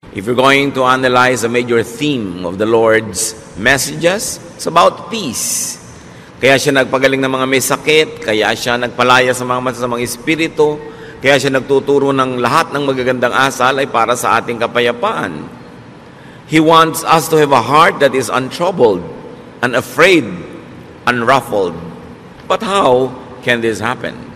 If you're going to analyze a major theme of the Lord's messages, it's about peace. Kaya siya nagpagaling ng mga may sakit, kaya siya nagpalaya sa mga masasamang espiritu, kaya siya nagtuturo ng lahat ng magagandang asal ay para sa ating kapayapaan. He wants us to have a heart that is untroubled, unafraid, unruffled. But how can this happen?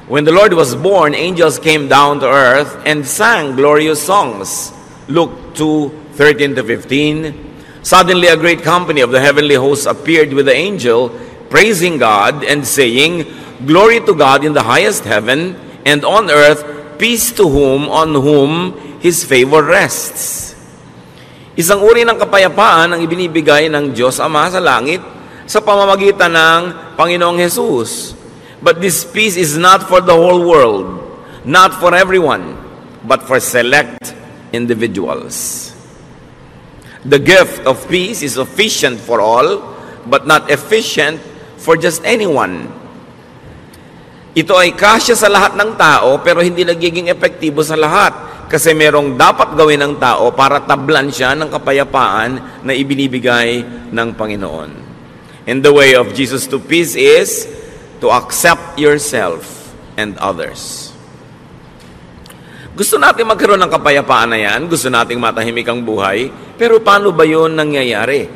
When the Lord was born, angels came down to earth and sang glorious songs. Luke 2:13-15. Suddenly a great company of the heavenly hosts appeared with the angel, praising God and saying, "Glory to God in the highest heaven, and on earth peace to on whom His favor rests." Isang uri ng kapayapaan ang ibinibigay ng Diyos Ama sa langit sa pamamagitan ng Panginoong Hesus. But this peace is not for the whole world, not for everyone, but for select individuals. The gift of peace is sufficient for all, but not efficient for just anyone. Ito ay kasya sa lahat ng tao, pero hindi nagiging epektibo sa lahat. Kasi merong dapat gawin ng tao para tablan siya ng kapayapaan na ibinibigay ng Panginoon. And the way of Jesus to peace is to accept yourself and others. Gusto natin magkaroon ng kapayapaan na yan, gusto nating matahimik ang buhay, pero paano ba yun nangyayari?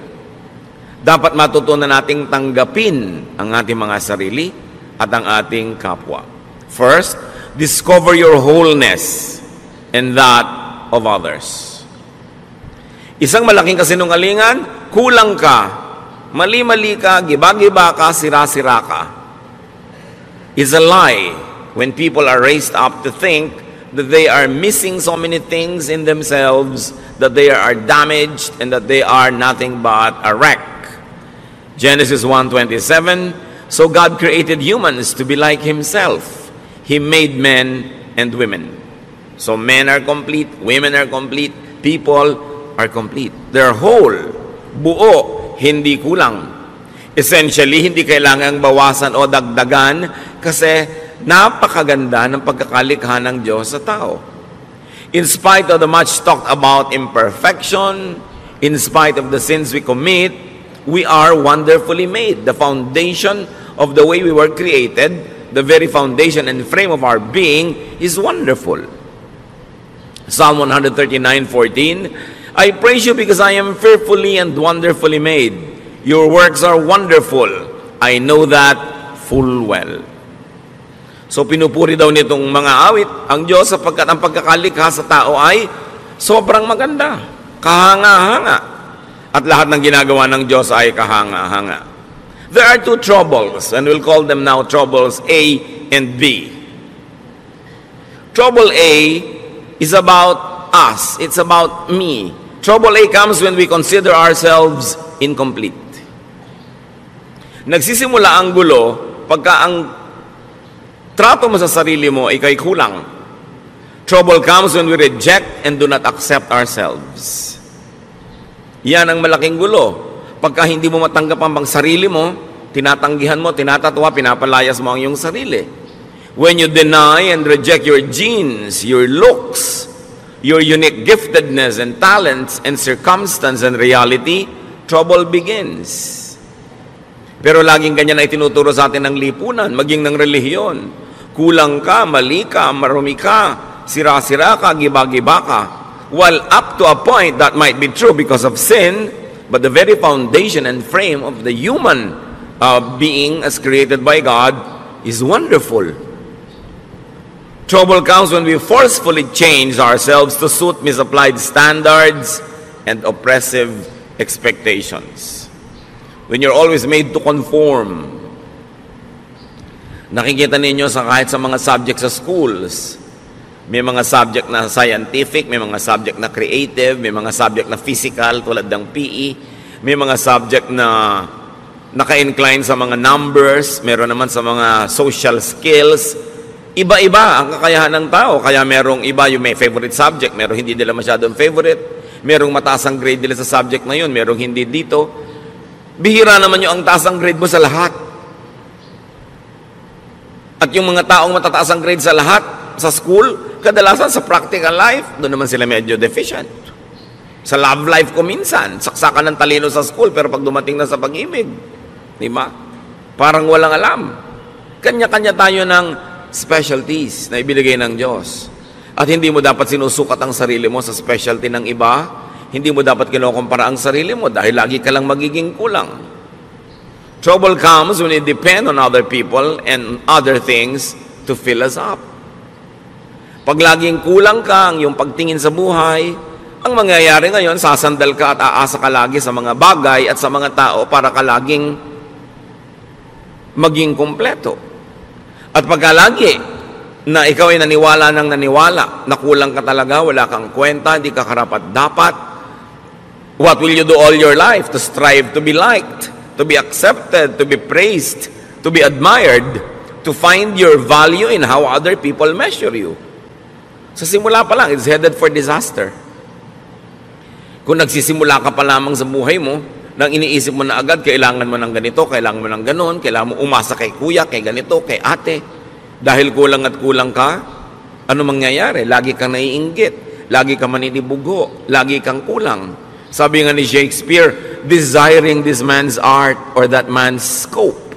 Dapat matutunan nating tanggapin ang ating mga sarili at ang ating kapwa. First, discover your wholeness and that of others. Isang malaking kasinungalingan, kulang ka, mali-mali ka, giba-giba ka, sira-sira ka. Is a lie when people are raised up to think that they are missing so many things in themselves, that they are damaged, and that they are nothing but a wreck. Genesis 1:27, so God created humans to be like Himself. He made men and women. So men are complete, women are complete, people are complete. They're whole, buo, hindi kulang. Essentially, hindi kailangang bawasan o dagdagan kasi napakaganda ng pagkakalikha ng Diyos sa tao. In spite of the much talked about imperfection, in spite of the sins we commit, we are wonderfully made. The foundation of the way we were created, the very foundation and frame of our being is wonderful. Psalm 139:14, I praise you because I am fearfully and wonderfully made. Your works are wonderful. I know that full well. So pinupuri daw nitong mga awit ang Diyos sapagkat ang pagkakalikha sa tao ay sobrang maganda, kahanga-hanga. At lahat ng ginagawa ng Diyos ay kahanga-hanga. There are two troubles, and we'll call them now troubles A and B. Trouble A is about us. It's about me. Trouble A comes when we consider ourselves incomplete. Nagsisimula ang gulo pagka ang trato mo sa sarili mo ay kay kulang. Trouble comes when we reject and do not accept ourselves. Yan ang malaking gulo. Pagka hindi mo matanggap ang sarili mo, tinatanggihan mo, tinatatwa, pinapalayas mo ang iyong sarili. When you deny and reject your genes, your looks, your unique giftedness and talents and circumstance and reality, trouble begins. Pero laging ganyan ay tinuturo sa atin ng lipunan, maging ng relihiyon. Kulang ka, mali ka, marumi ka, sira-sira ka, giba-giba ka. While up to a point that might be true because of sin, but the very foundation and frame of the human being as created by God is wonderful. Trouble comes when we forcefully change ourselves to suit misapplied standards and oppressive expectations. When you're always made to conform. Nakikita ninyo kahit sa mga subject sa schools. May mga subject na scientific, may mga subject na creative, may mga subject na physical tulad ng PE, may mga subject na naka-incline sa mga numbers, meron naman sa mga social skills. Iba-iba ang kakayahan ng tao. Kaya merong iba yung may favorite subject, merong hindi nila masyadong favorite, merong mataas ang grade nila sa subject na yun, merong hindi dito. Bihira naman yung ang taas ang grade mo sa lahat. At yung mga taong matataas ang grade sa lahat, sa school, kadalasan sa practical life, doon naman sila medyo deficient. Sa love life ko minsan, saksakan ng talino sa school, pero pag dumating na sa pag-ibig, di ba? Parang walang alam. Kanya-kanya tayo ng specialties na ibinigay ng Diyos. At hindi mo dapat sinusukat ang sarili mo sa specialty ng iba. Hindi mo dapat kinukumpara ang sarili mo dahil lagi ka lang magiging kulang. Trouble comes when you depend on other people and other things to fill us up. Pag laging kulang ka ang iyong pagtingin sa buhay, ang mangyayari ngayon, sasandal ka at aasa ka lagi sa mga bagay at sa mga tao para ka laging maging kumpleto. At pagka lagi na ikaw ay naniwala na kulang ka talaga, wala kang kwenta, hindi ka karapat-dapat, what will you do all your life? To strive to be liked, to be accepted, to be praised, to be admired, to find your value in how other people measure you. Sa simula pa lang, it's headed for disaster. Kung nagsisimula ka pa lamang sa buhay mo, nang iniisip mo na agad, kailangan mo ng ganito, kailangan mo ng ganon, kailangan mo umasa kay kuya, kay ganito, kay ate. Dahil kulang at kulang ka, ano mangyayari? Lagi kang naiinggit, lagi kang maninibugo, lagi kang kulang. Sabi nga ni Shakespeare, desiring this man's art or that man's scope,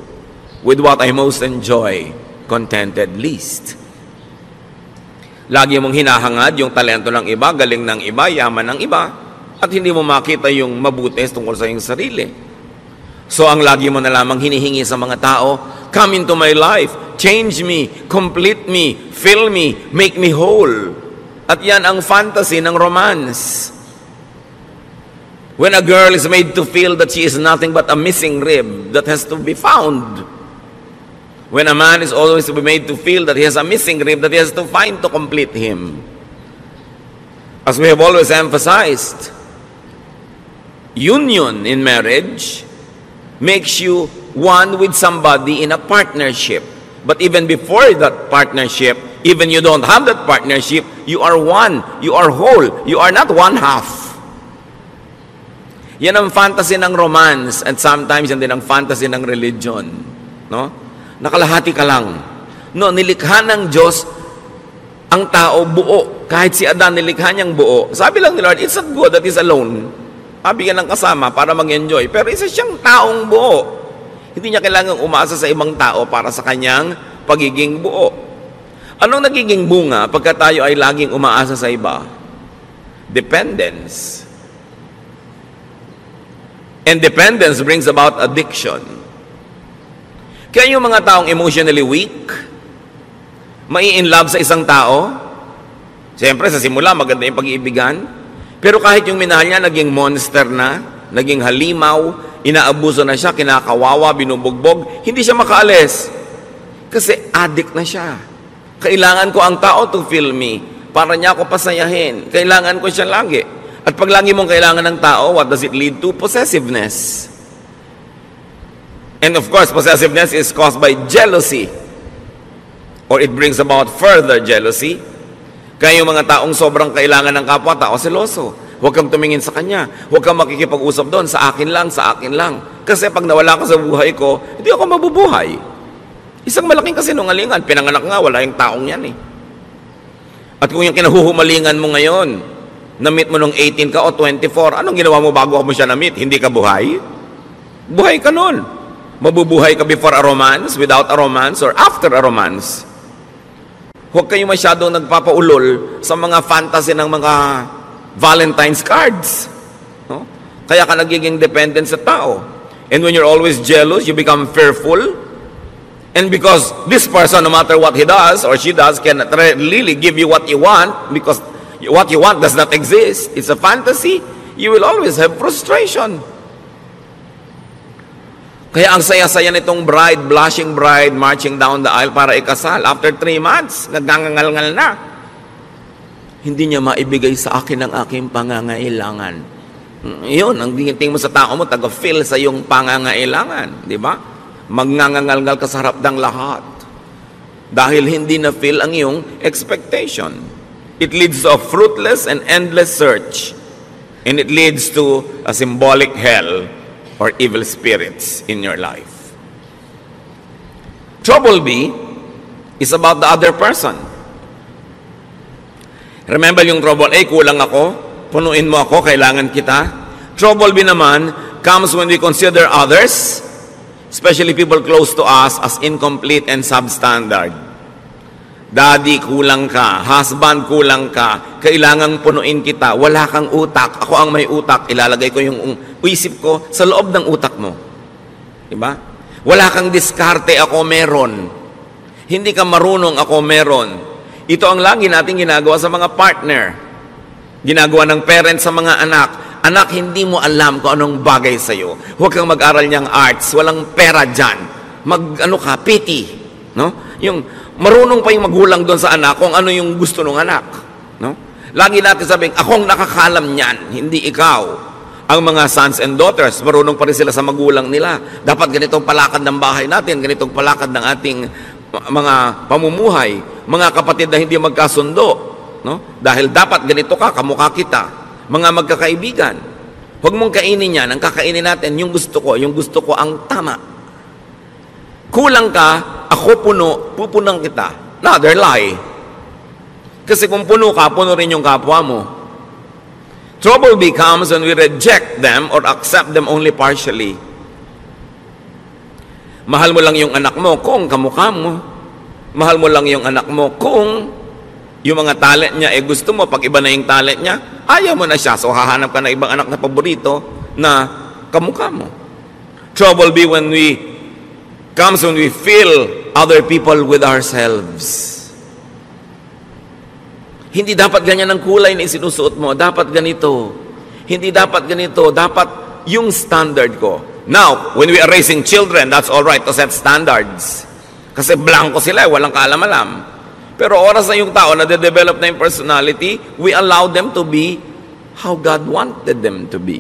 with what I most enjoy, contented least. Lagi mong hinahangad yung talento ng iba, galing ng iba, yaman ng iba, at hindi mo makita yung mabuti tungkol sa iyong sarili. So ang lagi mo na lamang hinihingi sa mga tao, come into my life, change me, complete me, fill me, make me whole. At yan ang fantasy ng romance. When a girl is made to feel that she is nothing but a missing rib that has to be found. When a man is always to be made to feel that he has a missing rib that he has to find to complete him. As we have always emphasized, union in marriage makes you one with somebody in a partnership. But even before that partnership, even you don't have that partnership, you are one, you are whole, you are not one half. Yan ang fantasy ng romance at sometimes yan din ang fantasy ng religion. No? Nakalahati ka lang. No, nilikha ng Diyos ang tao buo. Kahit si Adan nilikha niyang buo. Sabi lang ni Lord, it's not good that he's alone. Bigyan ng kasama para mag-enjoy. Pero isa siyang taong buo. Hindi niya kailangang umasa sa ibang tao para sa kanyang pagiging buo. Anong nagiging bunga pagka tayo ay laging umaasa sa iba? Dependence. And dependence brings about addiction. Kaya yung mga taong emotionally weak, mai-in love sa isang tao, siyempre sa simula maganda yung pag-iibigan, pero kahit yung minahal niya naging monster na, naging halimaw, inaabuso na siya, kinakawawa, binubugbog, hindi siya makaalis. Kasi addict na siya. Kailangan ko ang tao to feel me, para niya ako pasayahin. Kailangan ko siya lagi. At pag lagi mong kailangan ng tao, what does it lead to? Possessiveness. And of course, possessiveness is caused by jealousy. Or it brings about further jealousy. Kaya yung mga taong sobrang kailangan ng kapwa-tao, seloso. Huwag kang tumingin sa kanya. Huwag kang makikipag-usap doon. Sa akin lang, sa akin lang. Kasi pag nawala ka sa buhay ko, hindi ako mabubuhay. Isang malaking kasinungalingan. Pinanganak nga, wala yung taong yan eh. At kung yung kinahuhumalingan mo ngayon, na-meet mo nung 18 ka o 24, anong ginawa mo bago mo siya na-meet? Hindi ka buhay? Buhay ka nun. Mabubuhay ka before a romance, without a romance, or after a romance. Huwag kayo masyadong nagpapaulol sa mga fantasy ng mga Valentine's cards. No? Kaya ka nagiging dependent sa tao. And when you're always jealous, you become fearful. And because this person, no matter what he does or she does, cannot really give you what you want, because what you want does not exist. It's a fantasy. You will always have frustration. Kaya ang saya-saya nitong bride, blushing bride, marching down the aisle para ikasal. After 3 months, nagngangal-ngal na. Hindi niya maibigay sa akin ang aking pangangailangan. Yun, ang tingin mo sa tao mo, taga-fill sa iyong pangangailangan. Di ba? Magngangal-ngal ka sa harap ng lahat. Dahil hindi na-fill ang iyong expectation. It leads to a fruitless and endless search. And it leads to a symbolic hell or evil spirits in your life. Trouble B is about the other person. Remember yung trouble A, kulang ako, punuin mo ako, kailangan kita. Trouble B naman comes when we consider others, especially people close to us, as incomplete and substandard. Daddy, kulang ka. Husband, kulang ka. Kailangang punuin kita. Wala kang utak. Ako ang may utak. Ilalagay ko yung isip ko sa loob ng utak mo. Diba? Wala kang diskarte. Ako meron. Hindi ka marunong. Ako meron. Ito ang lagi natin ginagawa sa mga partner. Ginagawa ng parents sa mga anak. Anak, hindi mo alam kung anong bagay sa'yo. Huwag kang mag-aral niyang arts. Walang pera dyan. Pity. No? Yung marunong pa yung magulang doon sa anak kung ano yung gusto ng anak. No? Lagi natin sabihin, akong nakakalam niyan, hindi ikaw. Ang mga sons and daughters, marunong pa rin sila sa magulang nila. Dapat ganitong palakad ng bahay natin, ganitong palakad ng ating mga pamumuhay. Mga kapatid na hindi magkasundo. No? Dahil dapat ganito ka, kamukha kita. Mga magkakaibigan. Huwag mong kainin yan. Ang kakainin natin, yung gusto ko ang tama. Kulang ka, ako puno, pupunang kita. Another lie. Kasi kung puno ka, puno rin yung kapwa mo. Trouble becomes when we reject them or accept them only partially. Mahal mo lang yung anak mo kung kamukha mo. Mahal mo lang yung anak mo kung yung mga talent niya, gusto mo, pag iba na yung talent niya, ayaw mo na siya. So, hahanap ka na ibang anak na paborito na kamukha mo. Trouble comes when we fill other people with ourselves. Hindi dapat ganyan ang kulay na isinusuot mo. Dapat ganito. Hindi dapat ganito. Dapat yung standard ko. Now, when we are raising children, that's all right to set standards. Kasi blanco sila, walang kaalam-alam. Pero oras na yung tao na de-develop na yung personality, we allow them to be how God wanted them to be.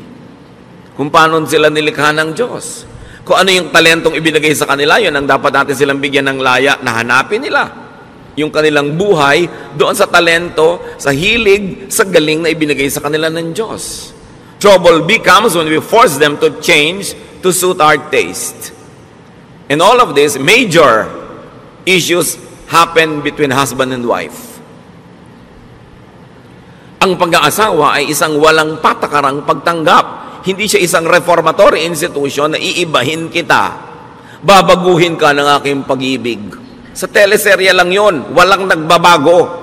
Kung paano sila nilikha ng Diyos. Kung ano yung talentong ibinigay sa kanila, yun ang dapat natin silang bigyan ng laya na hanapin nila. Yung kanilang buhay doon sa talento, sa hilig, sa galing na ibinigay sa kanila ng Diyos. Trouble becomes when we force them to change to suit our taste. And all of this, major issues happen between husband and wife. Ang pag-aasawa ay isang walang patakarang pagtanggap. Hindi siya isang reformatory institution na iibahin kita. Babaguhin ka ng aking pag-ibig. Sa teleserye lang yon, walang nagbabago.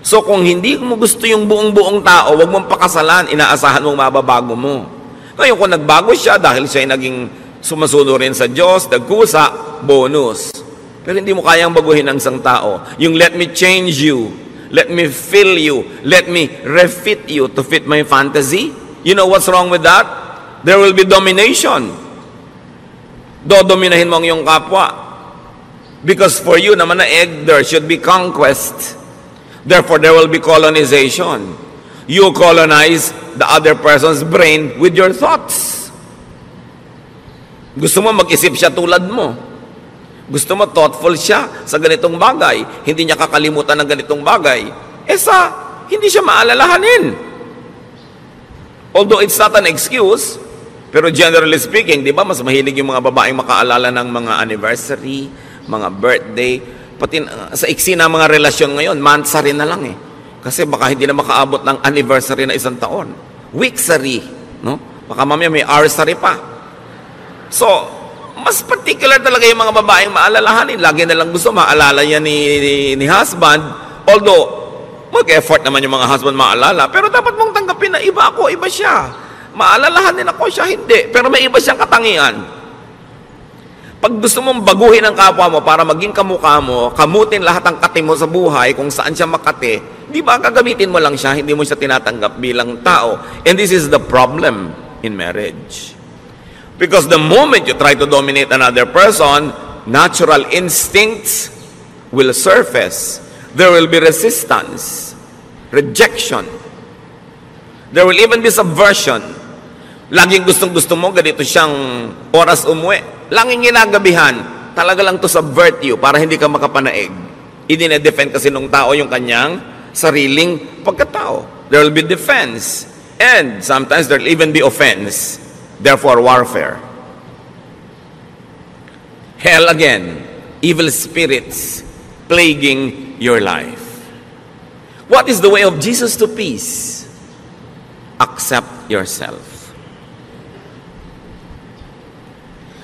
So kung hindi mo gusto yung buong-buong tao, wag mong pakasalan, inaasahan mong mababago mo. Ngayon kung nagbago siya dahil siya ay naging sumusunod rin sa Diyos, nagkusa, bonus. Pero hindi mo kayang baguhin ang isang tao. Yung let me change you, let me fill you, let me refit you to fit my fantasy. You know what's wrong with that? There will be domination. Dodominahin mo ang iyong kapwa. Because for you naman na there should be conquest. Therefore, there will be colonization. You colonize the other person's brain with your thoughts. Gusto mo mag-isip siya tulad mo. Gusto mo thoughtful siya sa ganitong bagay. Hindi niya kakalimutan ng ganitong bagay. Hindi siya maalalahanin. Although it's not an excuse, pero generally speaking, di ba, mas mahilig yung mga babaeng makaalala ng mga anniversary, mga birthday, pati sa iksi na mga relasyon ngayon, monthsary na lang Kasi baka hindi na makaabot ng anniversary na isang taon. Weeksary, no? Baka mamaya may hoursary pa. So, mas particular talaga yung mga babaeng maalalahanin. Lagi na lang gusto maalala yan ni husband. Although, mag-effort naman yung mga husband maalala. Pero dapat mong tanggapin na iba ako, iba siya. Maalalahanin ako, siya hindi. Pero may iba siyang katangian. Pag gusto mong baguhin ang kapwa mo para maging kamukha mo, kamutin lahat ang kati mo sa buhay kung saan siya makati, di ba gagamitin mo lang siya, hindi mo siya tinatanggap bilang tao. And this is the problem in marriage. Because the moment you try to dominate another person, natural instincts will surface. There will be resistance, rejection. There will even be subversion. Laging gustong-gusto mo, ganito siyang oras umuwi. Laging ginagabihan, talaga lang to subvert you para hindi ka makapanaig. Idine-defend kasi nung tao yung kanyang sariling pagkatao. There will be defense. And sometimes there will even be offense. Therefore, warfare. Hell again. Evil spirits plaguing your life. What is the way of Jesus to peace? Accept yourself.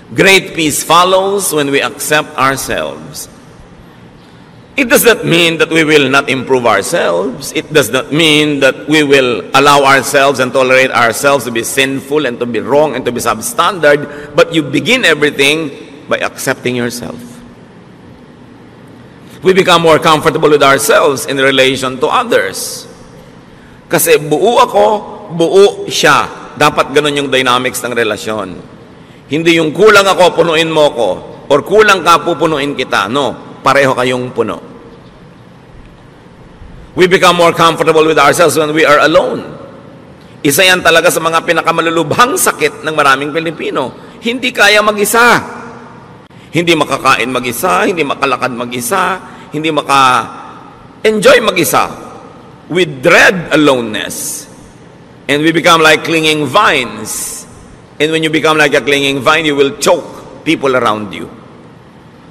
Great peace follows when we accept ourselves. It does not mean that we will not improve ourselves. It does not mean that we will allow ourselves and tolerate ourselves to be sinful and to be wrong and to be substandard. But you begin everything by accepting yourself. We become more comfortable with ourselves in relation to others. Kasi buo ako, buo siya. Dapat ganun yung dynamics ng relasyon. Hindi yung kulang ako, punuin mo ko. Or kulang ka, pupunuin kita. No. Pareho kayong puno. We become more comfortable with ourselves when we are alone. Isa yan talaga sa mga pinakamalulubhang sakit ng maraming Pilipino. Hindi kaya mag-isa. Hindi makakain mag-isa, hindi makalakad mag-isa, hindi maka-enjoy mag-isa. We dread aloneness. And we become like clinging vines. And when you become like a clinging vine, you will choke people around you.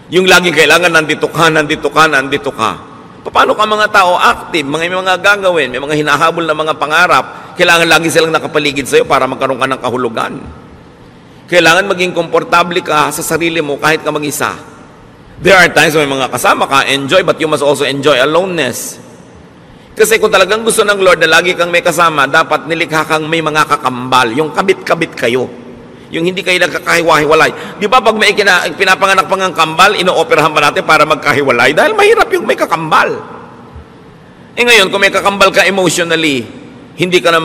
Yung lagi kailangan nandito ka, nandito ka, nandito ka. Paano ka mga tao active, may mga gagawin, may mga hinahabol na mga pangarap, kailangan lagi silang nakapaligid sa'yo para magkaroon ka ng kahulugan. Kailangan maging komportable ka sa sarili mo kahit ka mag-isa. There are times when may mga kasama ka, enjoy, but you must also enjoy aloneness. Kasi kung talagang gusto ng Lord na lagi kang may kasama, dapat nilikha kang may mga kakambal, yung kabit-kabit kayo. Yung hindi kayo nagkakahiwa-hiwalay. Di ba pag may pinapanganak pang ang kambal, ino-operahan pa natin para magkahiwalay? Dahil mahirap yung may kakambal. Ngayon, kung may kakambal ka emotionally, hindi ka na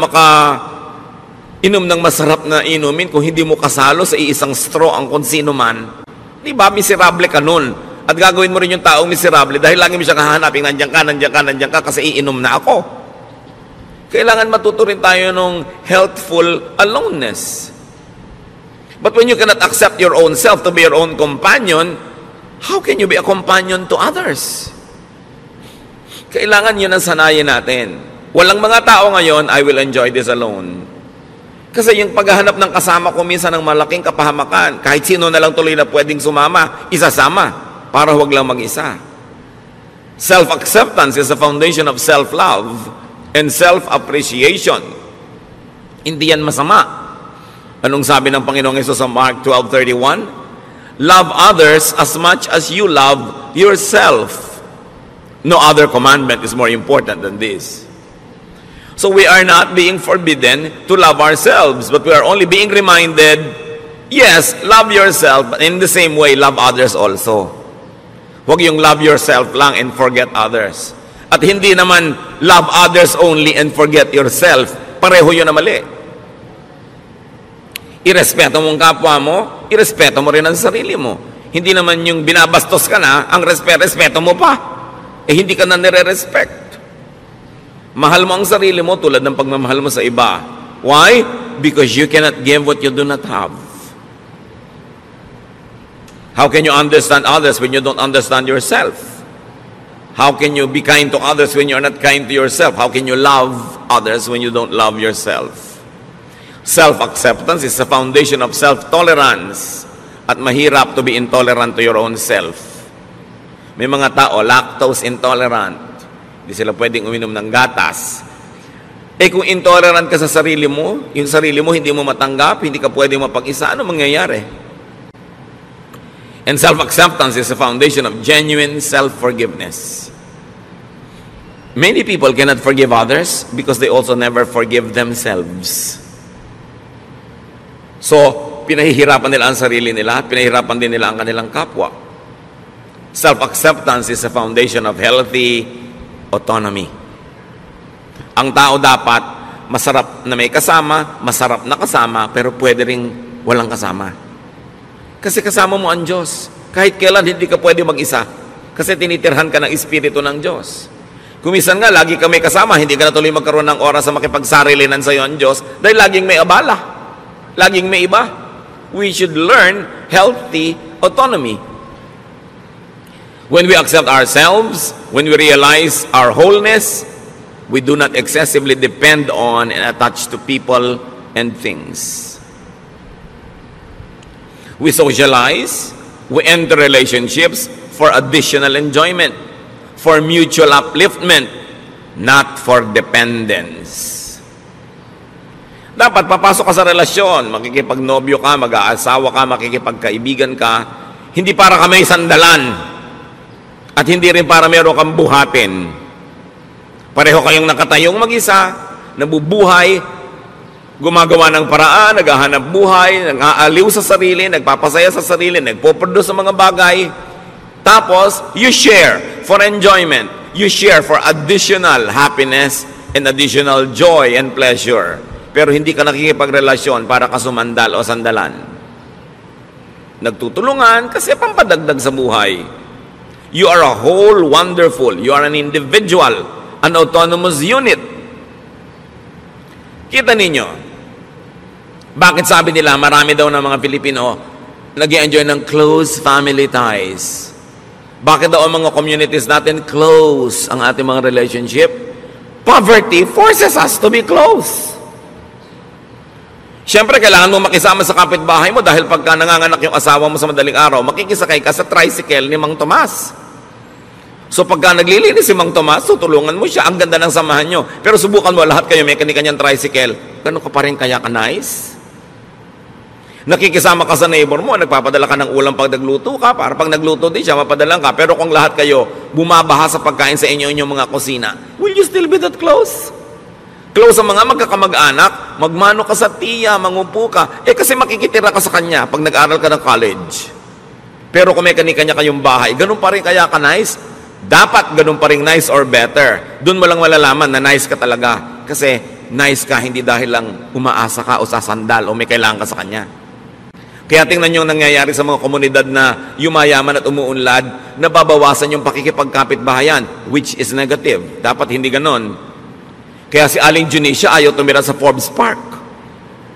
inom ng masarap na inumin kung hindi mo kasalo sa iisang straw ang kung sino man. Di ba? Miserable ka nun. At gagawin mo rin yung taong miserable dahil lagi mo siya kahanapin, nandiyan ka, nandiyan ka, nandiyan ka, kasi iinom na ako. Kailangan matuto rin tayo ng healthful aloneness. But when you cannot accept your own self to be your own companion, how can you be a companion to others? Kailangan yun ang sanayin natin. Walang mga tao ngayon, I will enjoy this alone. Kasi yung paghahanap ng kasama ko minsan ng malaking kapahamakan, kahit sino na lang tuloy na pwedeng sumama, isasama, para huwag lang mag-isa. Self-acceptance is the foundation of self-love and self-appreciation. Hindi yan masama. Anong sabi ng Panginoong Hesus sa Mark 12:31? Love others as much as you love yourself. No other commandment is more important than this. So we are not being forbidden to love ourselves, but we are only being reminded, yes, love yourself, but in the same way, love others also. Huwag yung love yourself lang and forget others. At hindi naman love others only and forget yourself. Pareho yun na mali. Irespeto mo ang kapwa mo, irespeto mo rin ang sarili mo. Hindi naman yung binabastos ka na, ang respeto mo pa. Hindi ka na nire-respect. Mahal mo ang sarili mo tulad ng pagmamahal mo sa iba. Why? Because you cannot give what you do not have. How can you understand others when you don't understand yourself? How can you be kind to others when you're not kind to yourself? How can you love others when you don't love yourself? Self-acceptance is the foundation of self-tolerance. At mahirap to be intolerant to your own self. May mga tao, lactose intolerant. Hindi sila pwedeng uminom ng gatas. Kung intolerant ka sa sarili mo, yung sarili mo hindi mo matanggap, hindi ka pwedeng mapag-isa, ano mangyayari? And self-acceptance is the foundation of genuine self-forgiveness. Many people cannot forgive others because they also never forgive themselves. So, pinahihirapan nila ang sarili nila, pinahihirapan din nila ang kanilang kapwa. Self-acceptance is the foundation of healthy autonomy. Ang tao dapat masarap na may kasama, masarap na kasama, pero pwede ring walang kasama. Kasi kasama mo ang Diyos. Kahit kailan hindi ka pwede mag-isa. Kasi tinitirhan ka ng Espiritu ng Diyos. Kumisan nga, lagi ka may kasama, hindi ka na tuloy magkaroon ng oras sa makipagsarilinan sa iyo ang Diyos dahil laging may abala. Laging may iba. We should learn healthy autonomy. When we accept ourselves, when we realize our wholeness, we do not excessively depend on and attach to people and things. We socialize, we enter relationships for additional enjoyment, for mutual upliftment, not for dependence. Dapat papasok ka sa relasyon, makikipagnobyo ka, mag-aasawa ka, makikipagkaibigan ka, hindi para ka may sandalan at hindi rin para meron kang buhatin. Pareho kayong nakatayong mag-isa, nabubuhay, gumagawa ng paraan, naghahanap buhay, nag-aaliw sa sarili, nagpapasaya sa sarili, nagpo-produce sa mga bagay. Tapos, you share for enjoyment. You share for additional happiness and additional joy and pleasure. Pero hindi ka nakikipagrelasyon para kasumandal o sandalan. Nagtutulungan kasi pampadagdag sa buhay. You are a whole, wonderful. You are an individual, an autonomous unit. Kita ninyo, bakit sabi nila marami daw ng mga Pilipino nag-i-enjoy ng close family ties? Bakit daw ang mga communities natin close ang ating mga relationship? Poverty forces us to be close. Siyempre, kailangan mo makisama sa kapitbahay mo dahil pagka nanganganak yung asawa mo sa madaling araw, makikisakay ka sa tricycle ni Mang Tomas. So pagka naglilinis si Mang Tomas, tutulungan mo siya. Ang ganda ng samahan nyo. Pero subukan mo, lahat kayo may kanya-kanyang tricycle. Ganun ka pa rin kaya ka nice? Nakikisama ka sa neighbor mo, nagpapadala ka ng ulam pag nagluto ka, para pag nagluto din siya, mapadalang ka. Pero kung lahat kayo bumabaha sa pagkain sa inyong mga kusina, will you still be that close? Close sa mga magkakamag-anak, magmano ka sa tiya, mangupo ka. Kasi makikitira ka sa kanya pag nag-aral ka ng college. Pero kung may kanya-kanya kayong bahay, ganun pa rin kaya ka nice? Dapat ganun pa rin nice or better. Doon mo lang malalaman na nice ka talaga. Kasi nice ka, hindi dahil lang umaasa ka o sasandal o may kailangan ka sa kanya. Kaya tingnan nyo nangyayari sa mga komunidad na yumayaman at umuunlad, nababawasan yung pakikipagkapit-bahayan, which is negative. Dapat hindi ganon. Kaya si Aling Junicia ayaw tumira sa Forbes Park.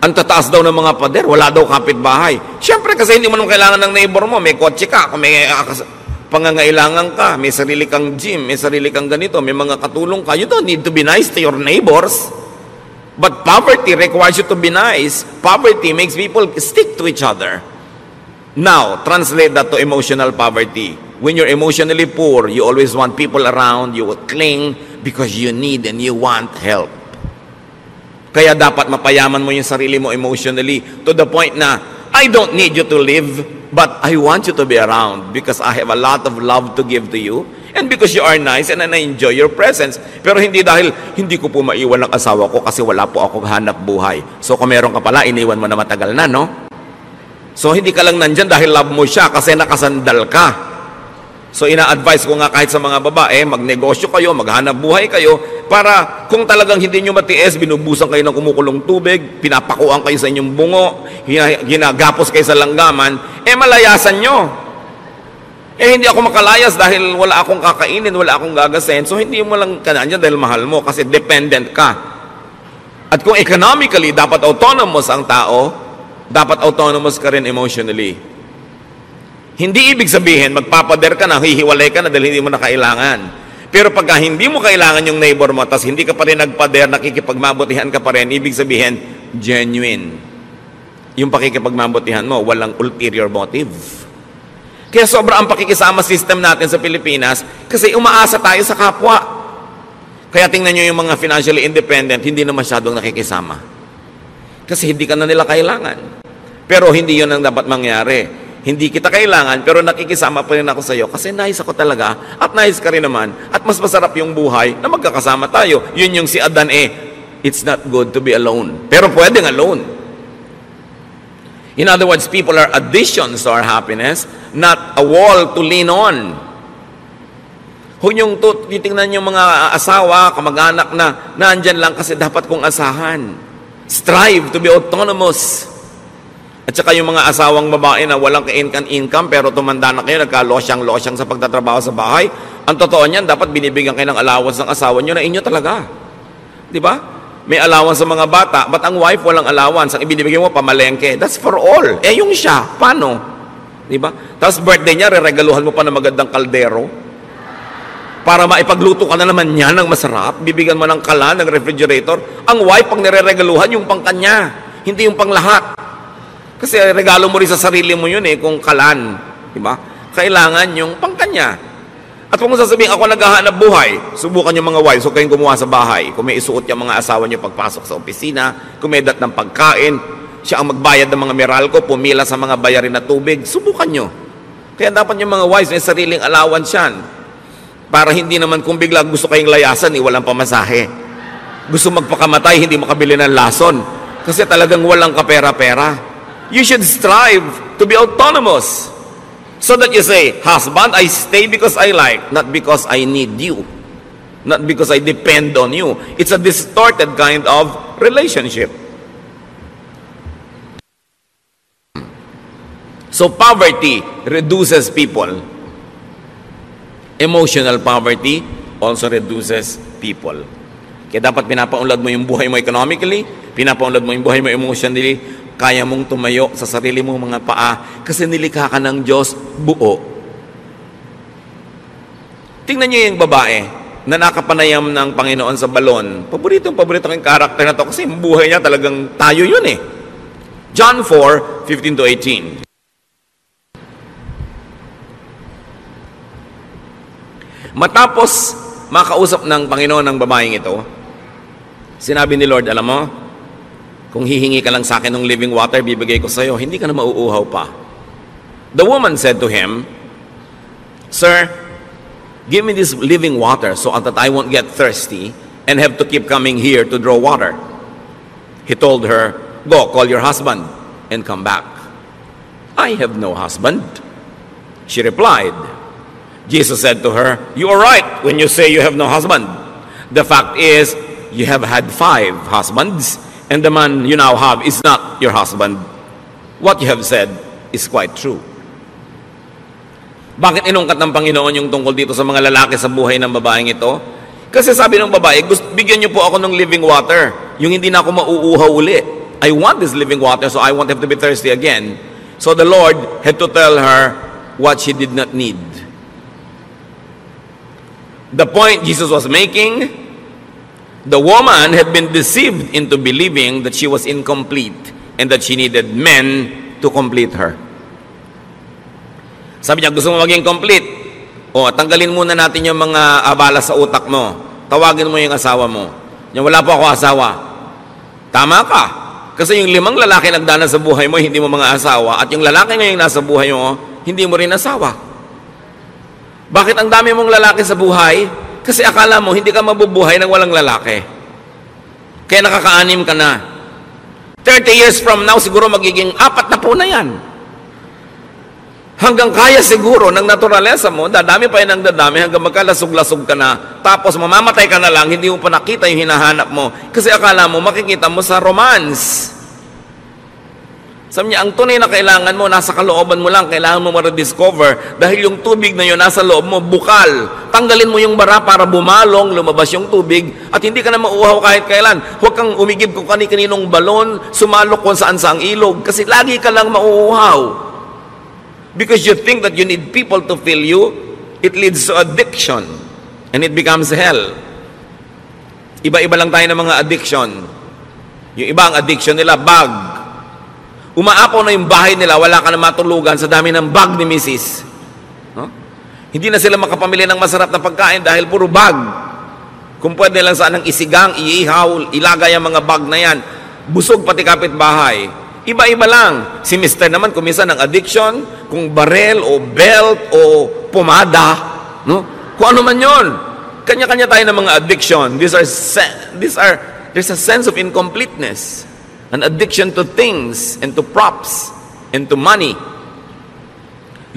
Ang tataas daw ng mga pader, wala daw kapitbahay. Siyempre kasi hindi mo naman kailangan ng neighbor mo, may kotse ka, kung may pangangailangan ka, may sarili kang gym, may sarili kang ganito, may mga katulong ka. You don't need to be nice to your neighbors. But poverty requires you to be nice. Poverty makes people stick to each other. Now, translate that to emotional poverty. When you're emotionally poor, you always want people around, you will cling because you need and you want help. Kaya dapat mapayaman mo yung sarili mo emotionally to the point na, I don't need you to live, but I want you to be around because I have a lot of love to give to you and because you are nice and I enjoy your presence. Pero hindi dahil hindi ko po maiwan ang asawa ko kasi wala po akong hanap buhay. So kung meron ka pala, iniwan mo na matagal na, no? So hindi ka lang nandyan dahil love mo siya kasi nakasandal ka. So ina-advise ko nga kahit sa mga babae, magnegosyo kayo, maghanap buhay kayo, para kung talagang hindi nyo matiis, binubusan kayo ng kumukulong tubig, pinapakuan kayo sa inyong bungo, ginagapos kayo sa langgaman, malayasan nyo. Hindi ako makalayas dahil wala akong kakainin, wala akong gagasin, so hindi mo lang kanyan dahil mahal mo kasi dependent ka. At kung economically, dapat autonomous ang tao, dapat autonomous ka rin emotionally. Hindi ibig sabihin, magpapader ka na, hihiwalay ka na dahil hindi mo na kailangan. Pero pagka hindi mo kailangan yung neighbor mo, tas hindi ka pa rin nagpader, nakikipagmabutihan ka pa rin, ibig sabihin, genuine. Yung pakikipagmabutihan mo, walang ulterior motive. Kaya sobra ang pakikisama system natin sa Pilipinas kasi umaasa tayo sa kapwa. Kaya tingnan nyo yung mga financially independent, hindi na masyadong nakikisama. Kasi hindi ka na nila kailangan. Pero hindi yun ang dapat mangyari. Hindi kita kailangan, pero nakikisama pa rin ako sa iyo kasi nice ako talaga at nice ka rin naman at mas masarap yung buhay na magkakasama tayo. Yun yung si Adan it's not good to be alone. Pero pwedeng alone. In other words, people are additions to our happiness, not a wall to lean on. Kung yung titingnan yung mga asawa, kamag-anak na nandyan lang kasi dapat kong asahan. Strive to be autonomous. At saka yung mga asawang babae na walang ka-income pero tumanda na kayo, nagka-losyang-losyang sa pagtatrabaho sa bahay, ang totoo niyan, dapat binibigyan kayo ng allowance ng asawa nyo na inyo talaga. Di ba? May allowance sa mga bata, but ang wife walang allowance. Ang ibinibigay mo, pamalengke. That's for all. Yung siya, paano? Di ba? Tapos birthday niya, reregaluhan mo pa ng magandang kaldero. Para maipagluto ka na naman niya ng masarap, bibigyan mo ng kalan, ng refrigerator. Ang wife, pag nireregaluhan, yung pang kanya, hindi yung pang lahat. Kasi regalo mo rin sa sarili mo yun kung kalan. Diba? Kailangan yung pangkanya. At kung sasabihin, ako naghahanap buhay, subukan yung mga wives, huwag kayong gumawa sa bahay. Kung may isuot yung mga asawa nyo pagpasok sa opisina, kung may dat ng pagkain, siya ang magbayad ng mga Meralco, pumila sa mga bayarin na tubig, subukan nyo. Kaya dapat yung mga wives may sariling allowance yan. Para hindi naman kung bigla gusto kayong layasan, walang pamasahe. Gusto magpakamatay, hindi makabili ng lason. Kasi talagang walang kapera-pera. You should strive to be autonomous. So that you say, husband, I stay because I like, not because I need you. Not because I depend on you. It's a distorted kind of relationship. So poverty reduces people. Emotional poverty also reduces people. Kaya dapat pinapaunlad mo yung buhay mo economically, pinapaunlad mo yung buhay mo emotionally, kaya mong tumayo sa sarili mong mga paa kasi nilikha ka ng Diyos buo. Tingnan niyo yung babae na nakapanayam ng Panginoon sa balon. Paborito kong karakter na to kasi yung buhay niya talagang tayo yun eh. John 4:15-18. Matapos makausap ng Panginoon ng babaeng ito, sinabi ni Lord, alam mo, kung hihingi ka lang sa akin ng living water, bibigay ko sa iyo, hindi ka na mauuhaw pa. The woman said to him, Sir, give me this living water so that I won't get thirsty and have to keep coming here to draw water. He told her, Go, call your husband and come back. I have no husband. She replied. Jesus said to her, You are right when you say you have no husband. The fact is, you have had 5 husbands, and the man you now have is not your husband. What you have said is quite true. Bakit inungkat ng Panginoon yung tungkol dito sa mga lalaki sa buhay ng babaeng ito? Kasi sabi ng babae, bigyan niyo po ako ng living water. Yung hindi na ako mauuhaw uli. I want this living water so I won't have to be thirsty again. So the Lord had to tell her what she did not need. The point Jesus was making, the woman had been deceived into believing that she was incomplete and that she needed men to complete her. Sabi niya, gusto mo maging complete? O, tanggalin muna natin yung mga abala sa utak mo. Tawagin mo yung asawa mo. Yung wala po ako asawa. Tama ka. Kasi yung 5 lalaki nagdana sa buhay mo, hindi mo mga asawa. At yung lalaki ngayong nasa buhay mo, hindi mo rin asawa. Bakit ang dami mong lalaki sa buhay? Kasi akala mo, hindi ka mabubuhay nang walang lalaki. Kaya nakaka-anim ka na. 30 years from now, siguro magiging 4 na po na yan. Hanggang kaya siguro ng naturalesa mo, dadami pa yan ang dadami hanggang magkalasog-lasog ka na. Tapos mamamatay ka na lang, hindi mo pa nakita yung hinahanap mo. Kasi akala mo, makikita mo sa romance. Sabi niya, ang tunay na kailangan mo, nasa kalooban mo lang, kailangan mo ma-rediscover dahil yung tubig na yun, nasa loob mo, bukal. Tanggalin mo yung bara para bumalong, lumabas yung tubig, at hindi ka na mauuhaw kahit kailan. Huwag kang umigib kung kani-kaninong balon, sumalok kung saan-saang ilog, kasi lagi ka lang mauuhaw. Because you think that you need people to fill you, it leads to addiction, and it becomes hell. Iba-iba lang tayo ng mga addiction. Yung iba ang addiction nila, bag. Umaapaw na yung bahay nila, wala ka na matulugan sa dami ng bag ni Mrs. No? Hindi na sila makapamili ng masarap na pagkain dahil puro bag. Kung pwede lang sanang isigang, iihaw, ilagay ang mga bag na yan. Busog pati kapitbahay. Iba-iba lang. Si Mr. naman, kung minsan ng addiction, kung barel o belt o pomada, no? Kung ano man yun. Kanya-kanya tayo ng mga addiction. There's a sense of incompleteness. An addiction to things and to props and to money.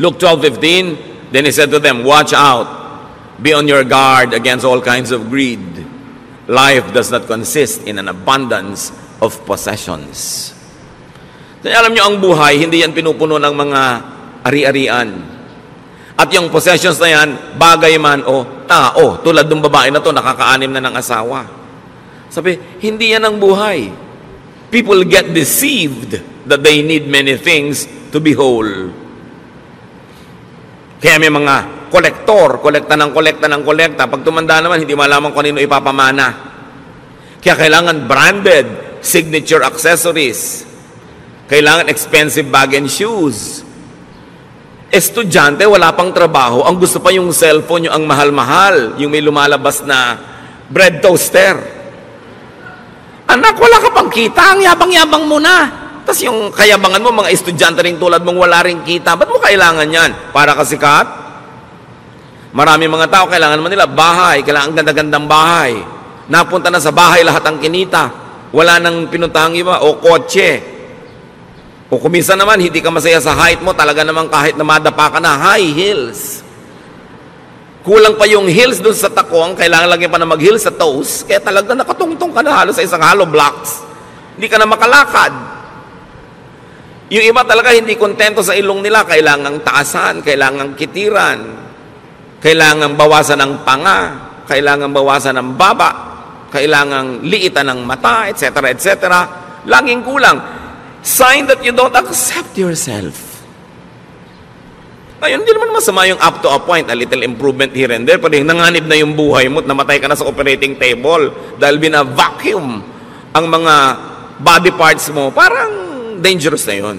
Luke 12:15, then he said to them, Watch out, be on your guard against all kinds of greed. Life does not consist in an abundance of possessions. Kaya alam niyo, ang buhay, hindi yan pinupuno ng mga ari-arian. At yung possessions na yan, bagay man o tao, tulad ng babae na to, nakaka-6 na ng asawa. Sabi, hindi yan ang buhay. People get deceived that they need many things to be whole. Kaya may mga kolekta ng kolekta. Pag tumanda naman, hindi malaman kung ano ipapamana. Kaya kailangan branded, signature accessories. Kailangan expensive bag and shoes. Estudyante, wala pang trabaho, ang gusto pa yung cellphone, yung ang mahal-mahal, yung may lumalabas na bread toaster. Anak, wala ka pang kita, ang yabang-yabang mo na. Tapos yung kayabangan mo, mga estudyante rin tulad mong wala rin kita, ba't mo kailangan yan? Para kasikat? Marami mga tao, kailangan naman nila bahay, kailangan ganda-gandang bahay. Napunta na sa bahay lahat ang kinita. Wala nang pinuntahang iba, o kotse. O kumisa naman, hindi ka masaya sa height mo, talaga naman kahit na madapa ka na, high heels. Kulang pa yung heels doon sa takong, kailangan lagi pa na mag-heels sa toes, kaya talaga nakatungtong ka na halos sa isang hollow blocks. Hindi ka na makalakad. Yung iba talaga hindi kontento sa ilong nila, kailangang taasan, kailangang kitiran, kailangang bawasan ng panga, kailangang bawasan ng baba, kailangang liitan ng mata, etc., etc. Laging kulang. Sign that you don't accept yourself. Ngayon, hindi naman masama yung up to a point, a little improvement here and there, pero nanganib na yung buhay mo at namatay ka na sa operating table dahil bina-vacuum ang mga body parts mo, parang dangerous na yun.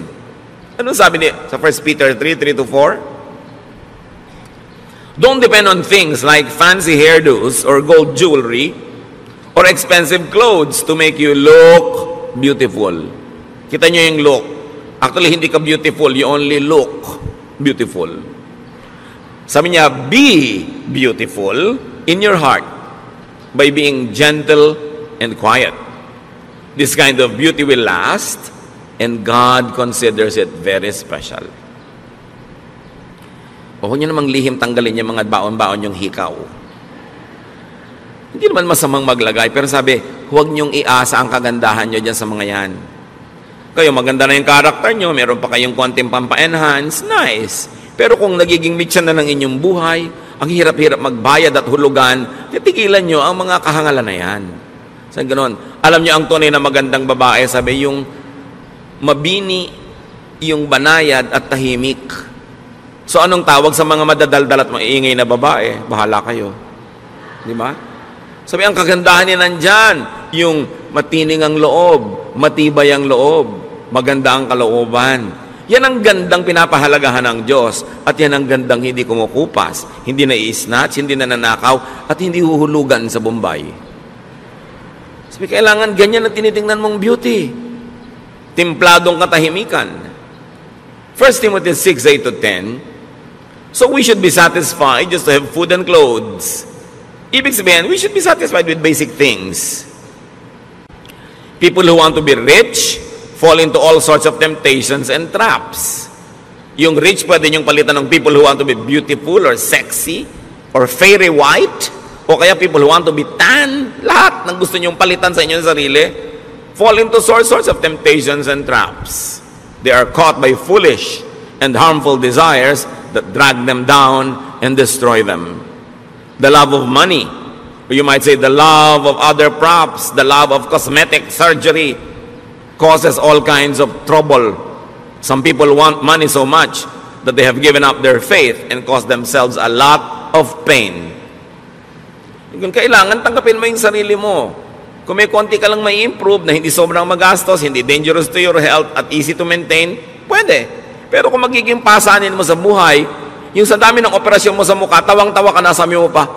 Ano sabi niya sa 1 Peter 3:3-4? Don't depend on things like fancy hairdos or gold jewelry or expensive clothes to make you look beautiful. Kita nyo yung look. Actually, hindi ka beautiful. You only look beautiful. Sabi niya, be beautiful in your heart by being gentle and quiet. This kind of beauty will last, and God considers it very special. O huwag nyo namang lihim tanggalin yung mga baon-baon yung hikaw. Hindi naman masamang maglagay, pero sabi, huwag nyong iasa ang kagandahan nyo dyan sa mga yan. Kayo, maganda na yung karakter nyo, meron pa kayong konting pampa-enhance, nice. Pero kung nagiging mityan na ng inyong buhay, ang hirap-hirap magbayad at hulugan, titigilan nyo ang mga kahangalan na yan. Sa ganon, alam nyo ang tunay na magandang babae, sabi yung mabini, yung banayad at tahimik. So anong tawag sa mga madadaldal at maiingay na babae? Bahala kayo. Di ba? Sabi, ang kagandahan niya nandyan, yung matining ang loob, matibay ang loob, maganda ang kalooban. Yan ang gandang pinapahalagahan ng Diyos at yan ang gandang hindi kumukupas, hindi na i-snatch, hindi na nanakaw, at hindi huhulugan sa Bombay. Sabi, kailangan ganyan na tinitingnan mong beauty. Timpladong katahimikan. 1 Timothy 6:8-10. So we should be satisfied just to have food and clothes. Ibig sabihin, we should be satisfied with basic things. People who want to be rich fall into all sorts of temptations and traps. Yung rich, pwede niyong palitan ng people who want to be beautiful or sexy or fairy white, o kaya people who want to be tan. Lahat ng gusto niyong palitan sa inyong sarili fall into all sorts of temptations and traps. They are caught by foolish and harmful desires that drag them down and destroy them. The love of money, or you might say the love of other props, the love of cosmetic surgery, causes all kinds of trouble. Some people want money so much that they have given up their faith and caused themselves a lot of pain. Kung kailangan, tanggapin mo yung sarili mo. Kung may konti ka lang may improve na hindi sobrang magastos, hindi dangerous to your health at easy to maintain, pwede. Pero kung magiging pasanin mo sa buhay, yung sa dami ng operasyon mo sa mukha, tawang-tawa ka na, sabi mo pa.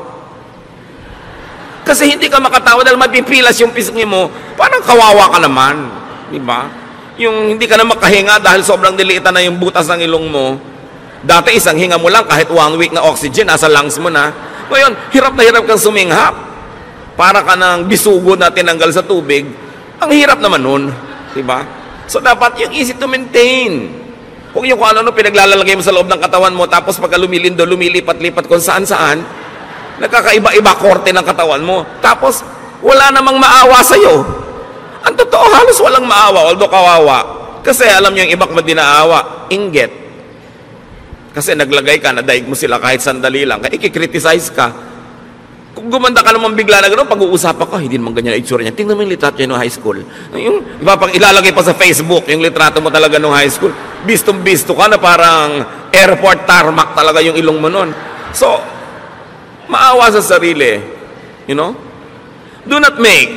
Kasi hindi ka makatawa dahil mapipilas yung pisngi mo, parang kawawa ka naman. Di ba? Yung hindi ka na makahinga dahil sobrang diliitan na yung butas ng ilong mo. Dati isang hinga mo lang, kahit 1 week na oxygen, nasa lungs mo na. Ngayon, hirap na hirap kang suminghap. Para ka ng bisugo na tinanggal sa tubig. Ang hirap naman nun. Di ba? So dapat yung easy to maintain. Kung yung kung ano pinaglalalagay mo sa loob ng katawan mo, tapos pagka lumilindo, lumilipat-lipat kung saan-saan, nagkakaiba-iba korte ng katawan mo. Tapos, wala namang maawa sa'yo. Ang totoo, halos walang maawa, although kawawa. Kasi alam niyo yung iba kung di naawa, inggit. Kasi naglagay ka, nadaig mo sila kahit sandali lang, kaya ikikriticize ka. Kung gumanda ka naman bigla na gano'n, pag-uusapan ka, hindi naman ganyan ang itsura niya. Tingnan mo yung litrato niya noong high school. Yung ilalagay pa sa Facebook, yung litrato mo talaga noong high school. Bistong-bisto ka na parang airport tarmac talaga yung ilong mo noon. So, maawa sa sarili. You know? Do not make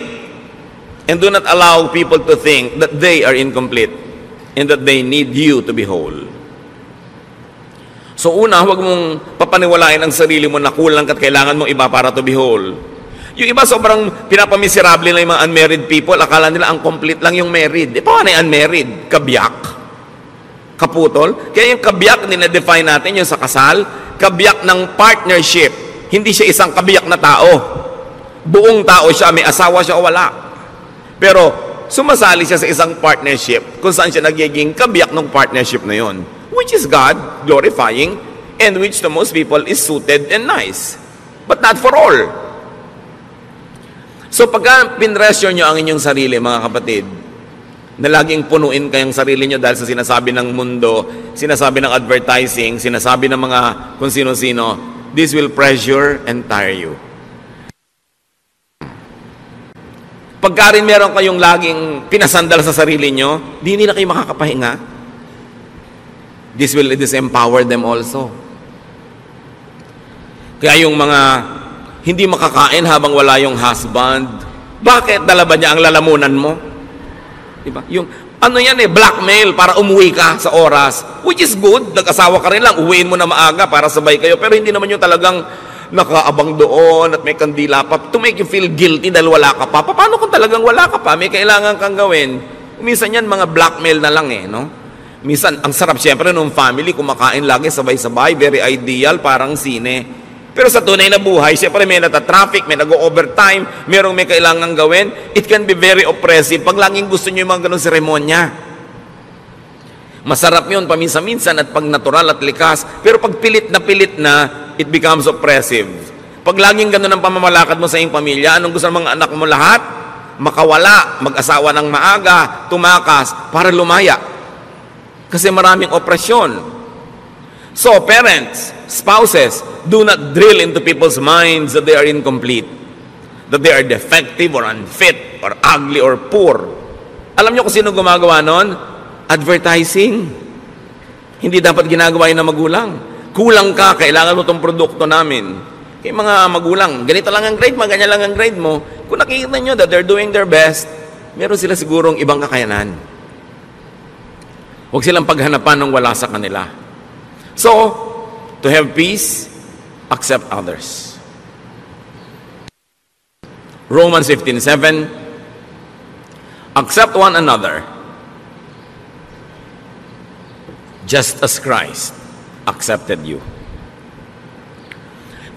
and do not allow people to think that they are incomplete and that they need you to be whole. So una, huwag mong papaniwalain ang sarili mo na kulang at kailangan mong iba para to be whole. Yung iba sobrang pinapamiserable na yung mga unmarried people, akala nila ang complete lang yung married. Paano yung unmarried? Kabiyak? Kaputol? Kaya yung kabiyak, dinedefine natin yung sa kasal, kabiyak ng partnership. Hindi siya isang kabiyak na tao. Buong tao siya, may asawa siya o wala. Pero sumasali siya sa isang partnership kung saan siya nagiging kabiyak ng partnership na yon, which is God glorifying and which to most people is suited and nice. But not for all. So pagka pinresyo nyo ang inyong sarili, mga kapatid, na laging punuin kayong sarili nyo dahil sa sinasabi ng mundo, sinasabi ng advertising, sinasabi ng mga kung sino-sino, this will pressure and tire you. Pagka rin meron kayong laging pinasandal sa sarili nyo, di na kayo makakapahinga. This will disempower them also. Kaya yung mga hindi makakain habang wala yung husband, bakit dala ba niya ang lalamunan mo? Diba? Yung ano yan blackmail para umuwi ka sa oras, which is good, nag-asawa ka rin lang, uwiin mo na maaga para sabay kayo, pero hindi naman yung talagang nakaabang doon at may kandila pa to make you feel guilty dahil wala ka pa. Paano kung talagang wala ka pa, may kailangan kang gawin? Minsan yan mga blackmail na lang no? Minsan, ang sarap siyempre nung family, kumakain lagi sabay-sabay, very ideal, parang sine. Pero sa tunay na buhay, siyempre may nata-traffic, may nag-overtime, merong may kailangan gawin. It can be very oppressive pag laging gusto nyo yung mga ganun seremonya. Masarap yun paminsan-minsan at pag natural at likas. Pero pag pilit na, it becomes oppressive. Pag laging ganun ang pamamalakad mo sa iyong pamilya, anong gusto ng mga anak mo lahat? Makawala, mag-asawa ng maaga, tumakas, para lumaya. Kasi maraming opresyon. So, parents, spouses, do not drill into people's minds that they are incomplete, that they are defective or unfit or ugly or poor. Alam niyo kung sino gumagawa nun? Advertising. Hindi dapat ginagawa yun ng magulang. Kulang ka, kailangan mo itong produkto namin. Kaya mga magulang, ganito lang ang grade mo, ganyan lang ang grade mo. Kung nakikita nyo that they're doing their best, meron sila sigurong ibang kakayanan. Huwag silang paghanapan ng wala sa kanila. So, to have peace, accept others. Romans 15:7, accept one another, just as Christ accepted you.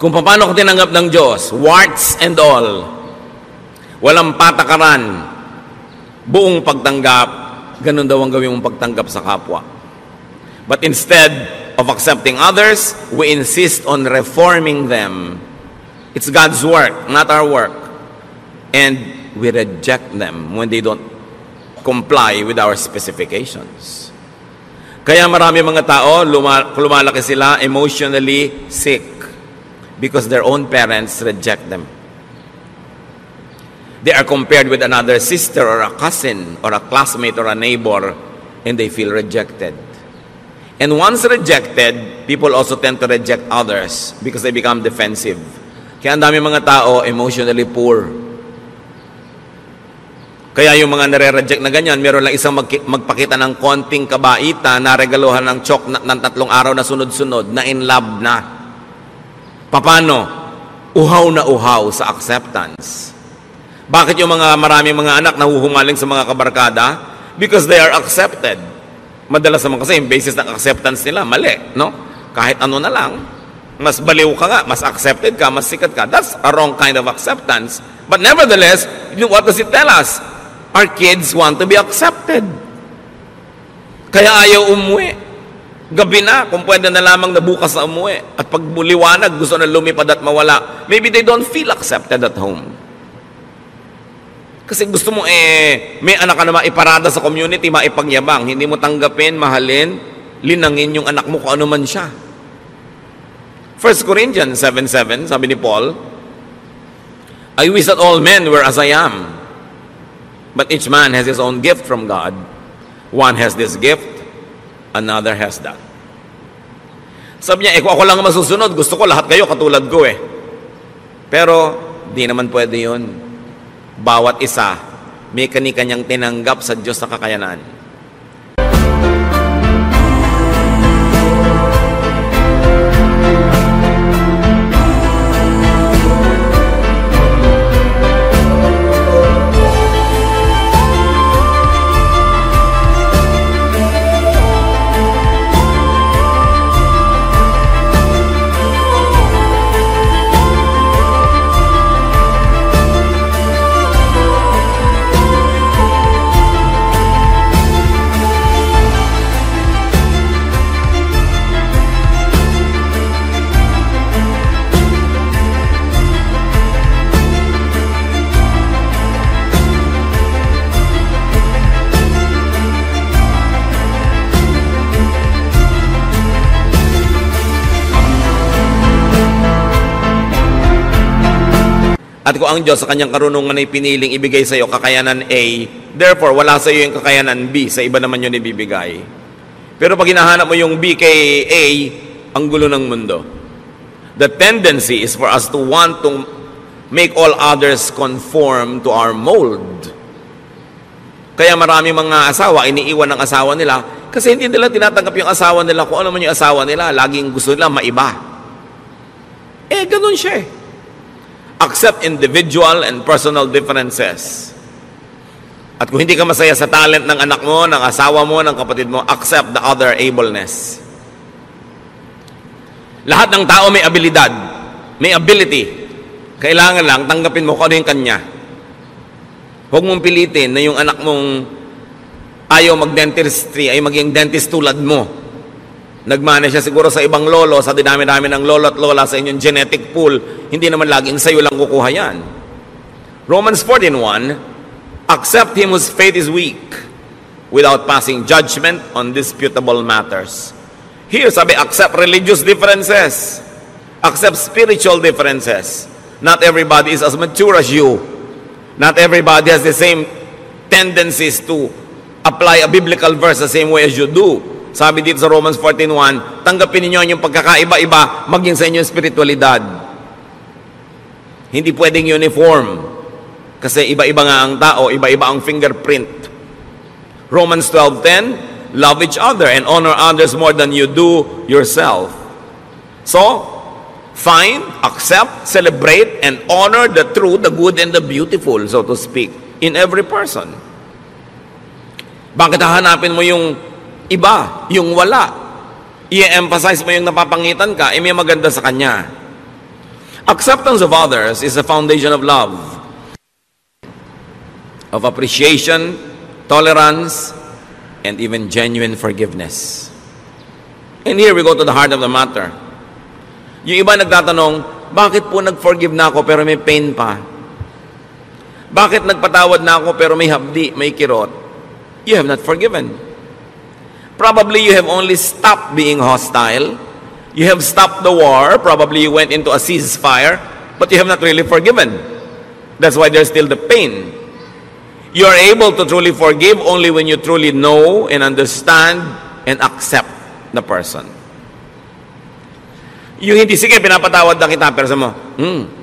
Kung paano ko tinanggap ng Diyos, warts and all, walang patakaran, buong pagtanggap, ganun daw ang gawin mong pagtanggap sa kapwa. But instead of accepting others, we insist on reforming them. It's God's work, not our work. And we reject them when they don't comply with our specifications. Kaya marami mga tao, lumalaki sila emotionally sick because their own parents reject them. They are compared with another sister or a cousin or a classmate or a neighbor, and they feel rejected. And once rejected, people also tend to reject others because they become defensive. Kaya ang dami mga tao emotionally poor. Kaya yung mga nare-reject na ganyan, meron lang isang magpakita ng konting kabaitan na regaluhan ng chok ng 3 araw na sunod-sunod na in love na. Paano? Uhaw na uhaw sa acceptance. Bakit yung maraming mga anak nahuhumaling sa mga kabarkada? Because they are accepted. Madalas naman kasi yung basis ng acceptance nila, mali, no? Kahit ano na lang, mas baliw ka nga, mas accepted ka, mas sikat ka. That's a wrong kind of acceptance. But nevertheless, what does it tell us? Our kids want to be accepted. Kaya ayaw umuwi. Gabi na, kung pwede na lamang na bukas na umuwi. At pag liwanag, gusto na lumipad at mawala. Maybe they don't feel accepted at home. Kasi gusto mo may anak ka na maiparada sa community, maipagyabang. Hindi mo tanggapin, mahalin, linangin yung anak mo kung ano man siya. 1 Corinthians 7:7, sabi ni Paul, I wish that all men were as I am, but each man has his own gift from God. One has this gift, another has that. Sabi niya, kung ako lang masusunod, gusto ko lahat kayo katulad ko Pero, di naman pwede yun. Bawat isa, may kani-kanyang tinanggap sa Diyos na kakayanan. At kung ang Diyos sa kanyang karunungan ay piniling ibigay sa iyo kakayanan A, therefore wala sa iyo yung kakayanan B, sa iba naman yun ibibigay. Pero pag hinahanap mo yung B kay A, ang gulo ng mundo. The tendency is for us to want to make all others conform to our mold. Kaya marami mga asawa, iniiwan ng asawa nila kasi hindi nila tinatanggap yung asawa nila. Kung ano man yung asawa nila, laging gusto nila maiba. Ganun siya eh. Accept individual and personal differences. At kung hindi ka masaya sa talent ng anak mo, ng asawa mo, ng kapatid mo, accept the other ableness. Lahat ng tao may abilidad, may ability. Kailangan lang tanggapin mo kung ano yung kanya. Huwag mong pilitin na yung anak mong ayaw mag-dentistry ay maging dentist tulad mo. Nagmana siya siguro sa ibang lolo, sa dinami-dami ng lolo at lola sa inyong genetic pool, hindi naman laging sa'yo lang kukuha yan. Romans 14:1, accept him whose faith is weak, without passing judgment on disputable matters. Here, sabi, accept religious differences. Accept spiritual differences. Not everybody is as mature as you. Not everybody has the same tendencies to apply a biblical verse the same way as you do. Sabi dito sa Romans 14:1, tanggapin ninyo yung pagkakaiba-iba maging sa inyong spiritualidad. Hindi pwedeng uniform. Kasi iba-iba nga ang tao, iba-iba ang fingerprint. Romans 12:10, love each other and honor others more than you do yourself. So, find, accept, celebrate, and honor the true, the good, and the beautiful, so to speak, in every person. Bakit hahanapin mo yung iba, yung wala? I-emphasize mo yung napapangitan ka, may maganda sa kanya. Acceptance of others is the foundation of love, of appreciation, tolerance, and even genuine forgiveness. And here we go to the heart of the matter. Yung iba nagtatanong, bakit po nag-forgive na ako pero may pain pa? Bakit nagpatawad na ako pero may hapdi, may kirot? You have not forgiven. Probably you have only stopped being hostile. You have stopped the war. Probably you went into a ceasefire, but you have not really forgiven. That's why there's still the pain. You are able to truly forgive only when you truly know and understand and accept the person. Yung hindi, sige, pinapatawad na kita, pero sa mo,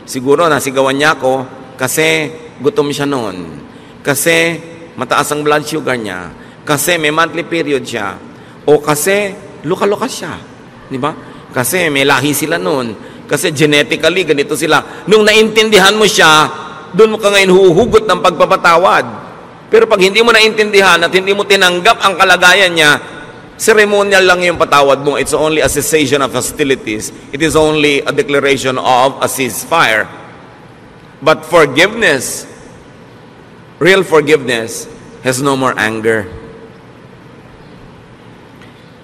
siguro nasigawan niya ako kasi gutom siya noon. Kasi mataas ang blood sugar niya. Kasi may monthly period siya. O kasi luka-luka siya. Di ba? Kasi may lahi sila noon. Kasi genetically, ganito sila. Nung naintindihan mo siya, doon mo ka ngayon huhugot ng pagpapatawad. Pero pag hindi mo naintindihan at hindi mo tinanggap ang kalagayan niya, ceremonial lang yung patawad mo. It's only a cessation of hostilities. It is only a declaration of a ceasefire. But forgiveness, real forgiveness, has no more anger.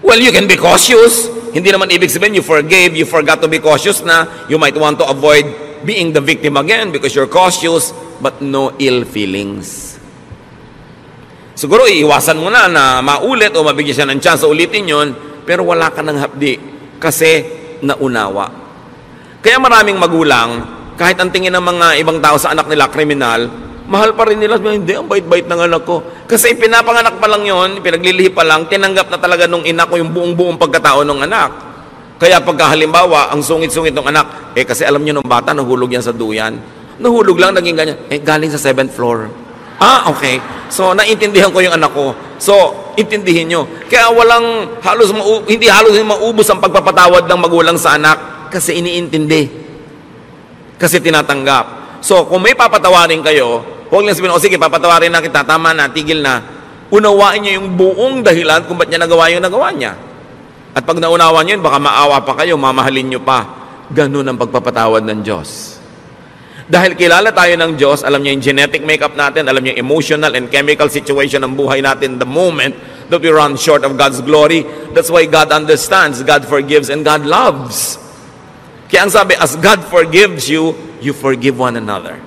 Well, you can be cautious. Hindi naman ibig sabihin you forgave, you forgot to be cautious na. You might want to avoid being the victim again because you're cautious, but no ill feelings. Siguro iiwasan mo na maulit o mabigyan siya ng chance ulitin yon, pero wala ka ng hapdi kasi naunawa. Kaya maraming magulang, kahit ang tingin ng mga ibang tao sa anak nila kriminal, mahal pa rin nila. Hindi, ang bait-bait ng anak ko. Kasi pinapanganak pa lang yon, pinaglilihi pa lang, tinanggap na talaga nung ina ko yung buong-buong pagkatao ng anak. Kaya pagka halimbawa, ang sungit-sungit ng anak, kasi alam nyo nung bata, nahulog yan sa duyan. Nahulog lang, naging ganyan. Galing sa 7th floor. Okay. So, naintindihan ko yung anak ko. So, intindihin nyo. Kaya hindi halos maubos ang pagpapatawad ng magulang sa anak kasi iniintindi. Kasi tinatanggap. So, kung may papatawarin kayo, huwag lang sabihin, sige, papatawarin na kita, tama na, tigil na. Unawain niyo yung buong dahilan kung ba't niya nagawa yung nagawa niya. At pag naunawa niyo yun, baka maawa pa kayo, mamahalin niyo pa. Ganun ang pagpapatawad ng Diyos. Dahil kilala tayo ng Diyos, alam niya yung genetic makeup natin, alam niya yung emotional and chemical situation ng buhay natin the moment that we run short of God's glory. That's why God understands, God forgives, and God loves. Kaya ang sabi, as God forgives you, you forgive one another.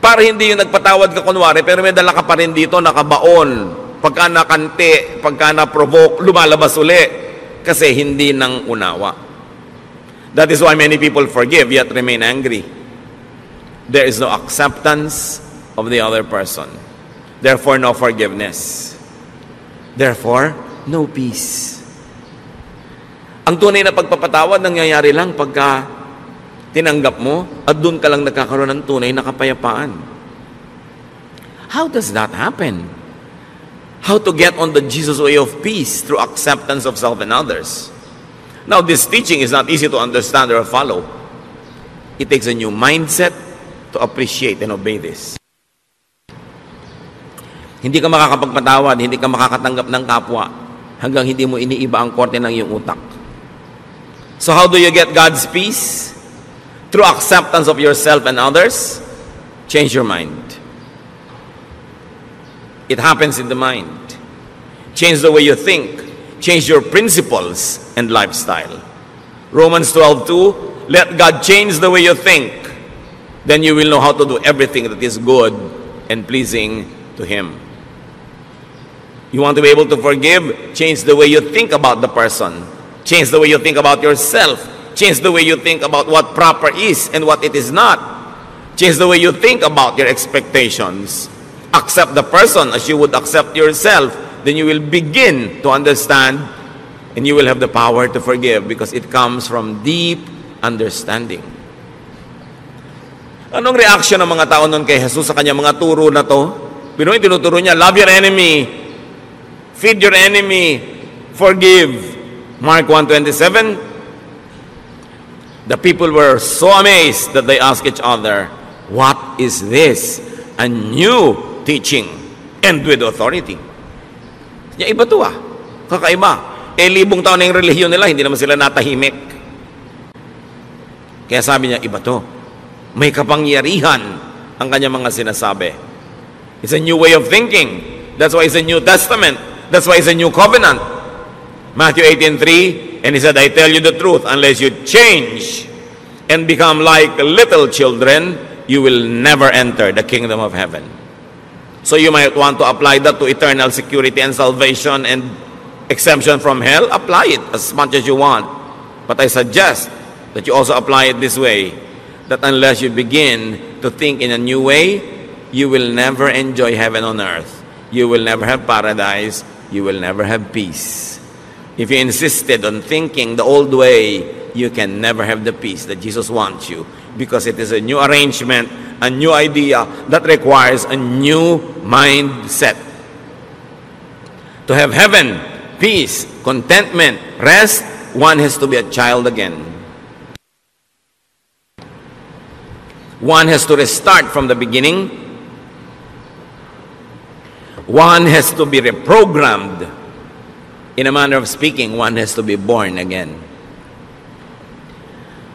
Para hindi yung nagpatawad ka kunwari, pero may dala ka pa rin dito, nakabaon. Pagka nakante, pagka na-provoke, lumalabas uli. Kasi hindi nang unawa. That is why many people forgive, yet remain angry. there is no acceptance of the other person. Therefore, no forgiveness. Therefore, no peace. Ang tunay na pagpapatawad nangyayari lang pagka tinanggap mo at doon ka lang nagkakaroon ng tunay na kapayapaan. How does that happen? How to get on the Jesus way of peace through acceptance of self and others? Now, this teaching is not easy to understand or follow. It takes a new mindset to appreciate and obey this. Hindi ka makakapagpatawad, hindi ka makakatanggap ng kapwa hanggang hindi mo iniiba ang korte ng iyong utak. So how do you get God's peace? Through acceptance of yourself and others. Change your mind. It happens in the mind. Change the way you think. Change your principles and lifestyle. Romans 12:2, let God change the way you think. Then you will know how to do everything that is good and pleasing to Him. You want to be able to forgive? Change the way you think about the person. Change the way you think about yourself. Change the way you think about what proper is and what it is not. Change the way you think about your expectations. Accept the person as you would accept yourself. Then you will begin to understand and you will have the power to forgive because it comes from deep understanding. Anong reaction ng mga tao nun kay Jesus sa kanyang mga turo na to? Pero yung tinuturo niya, love your enemy, feed your enemy, forgive. Mark 1:27, the people were so amazed that they asked each other, what is this? A new teaching and with authority. Ya, iba to kakaiba. Libong taon na yung relihiyon nila, hindi naman sila natahimik. Kaya sabi niya, iba to. May kapangyarihan ang kanyang mga sinasabi. It's a new way of thinking. That's why it's a New Testament. That's why it's a new covenant. Matthew 18:3, and He said, I tell you the truth, unless you change and become like little children, you will never enter the kingdom of heaven. So you might want to apply that to eternal security and salvation and exemption from hell. Apply it as much as you want. But I suggest that you also apply it this way, that unless you begin to think in a new way, you will never enjoy heaven on earth. You will never have paradise. You will never have peace. If you insisted on thinking the old way, you can never have the peace that Jesus wants you, because it is a new arrangement, a new idea that requires a new mindset. To have heaven, peace, contentment, rest, one has to be a child again. One has to restart from the beginning. One has to be reprogrammed. In a manner of speaking, one has to be born again.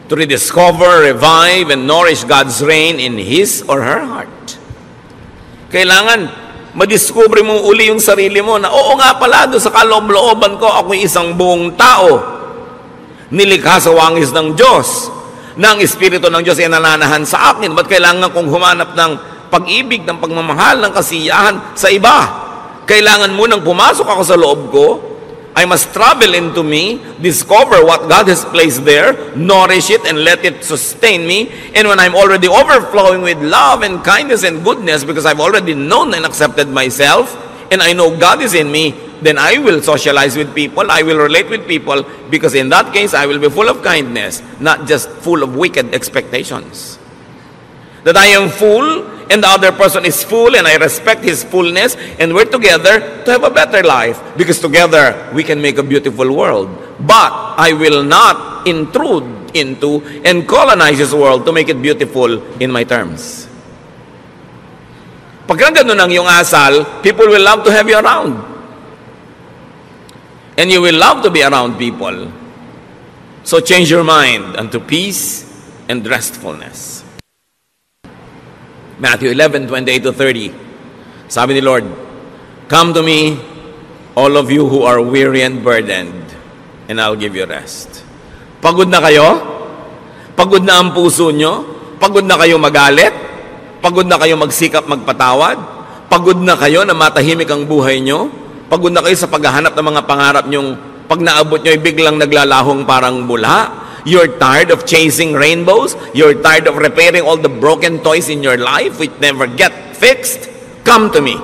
To rediscover, revive, and nourish God's reign in his or her heart. Kailangan madiscover mo uli yung sarili mo na, oo nga pala, doon sa kaloob-looban ko, ako'y isang buong tao. Nilikha sa wangis ng Diyos. Na ang Espiritu ng Diyos ay nananahan sa akin. Ba't kailangan kong humanap ng pag-ibig, ng pagmamahal, ng kasiyahan sa iba? Kailangan munang pumasok ako sa loob ko. I must travel into me, discover what God has placed there, nourish it, and let it sustain me. And when I'm already overflowing with love and kindness and goodness, because I've already known and accepted myself, and I know God is in me, then I will socialize with people, I will relate with people, because in that case, I will be full of kindness, not just full of wicked expectations. That I am full, and the other person is full, and I respect his fullness, and we're together to have a better life, because together we can make a beautiful world. But I will not intrude into and colonize this world to make it beautiful in my terms. Pag ganun ang iyong asal, people will love to have you around. And you will love to be around people. So change your mind unto peace and restfulness. Matthew 11:28-30. Sabi ni Lord, come to me, all of you who are weary and burdened, and I'll give you rest. Pagod na kayo? Pagod na ang puso nyo? Pagod na kayo magalit? Pagod na kayo magsikap magpatawad? Pagod na kayo na matahimik ang buhay nyo? Pagod na kayo sa paghahanap ng mga pangarap nyong pag naabot nyo ay biglang naglalahong parang bula? You're tired of chasing rainbows? You're tired of repairing all the broken toys in your life which never get fixed? Come to me.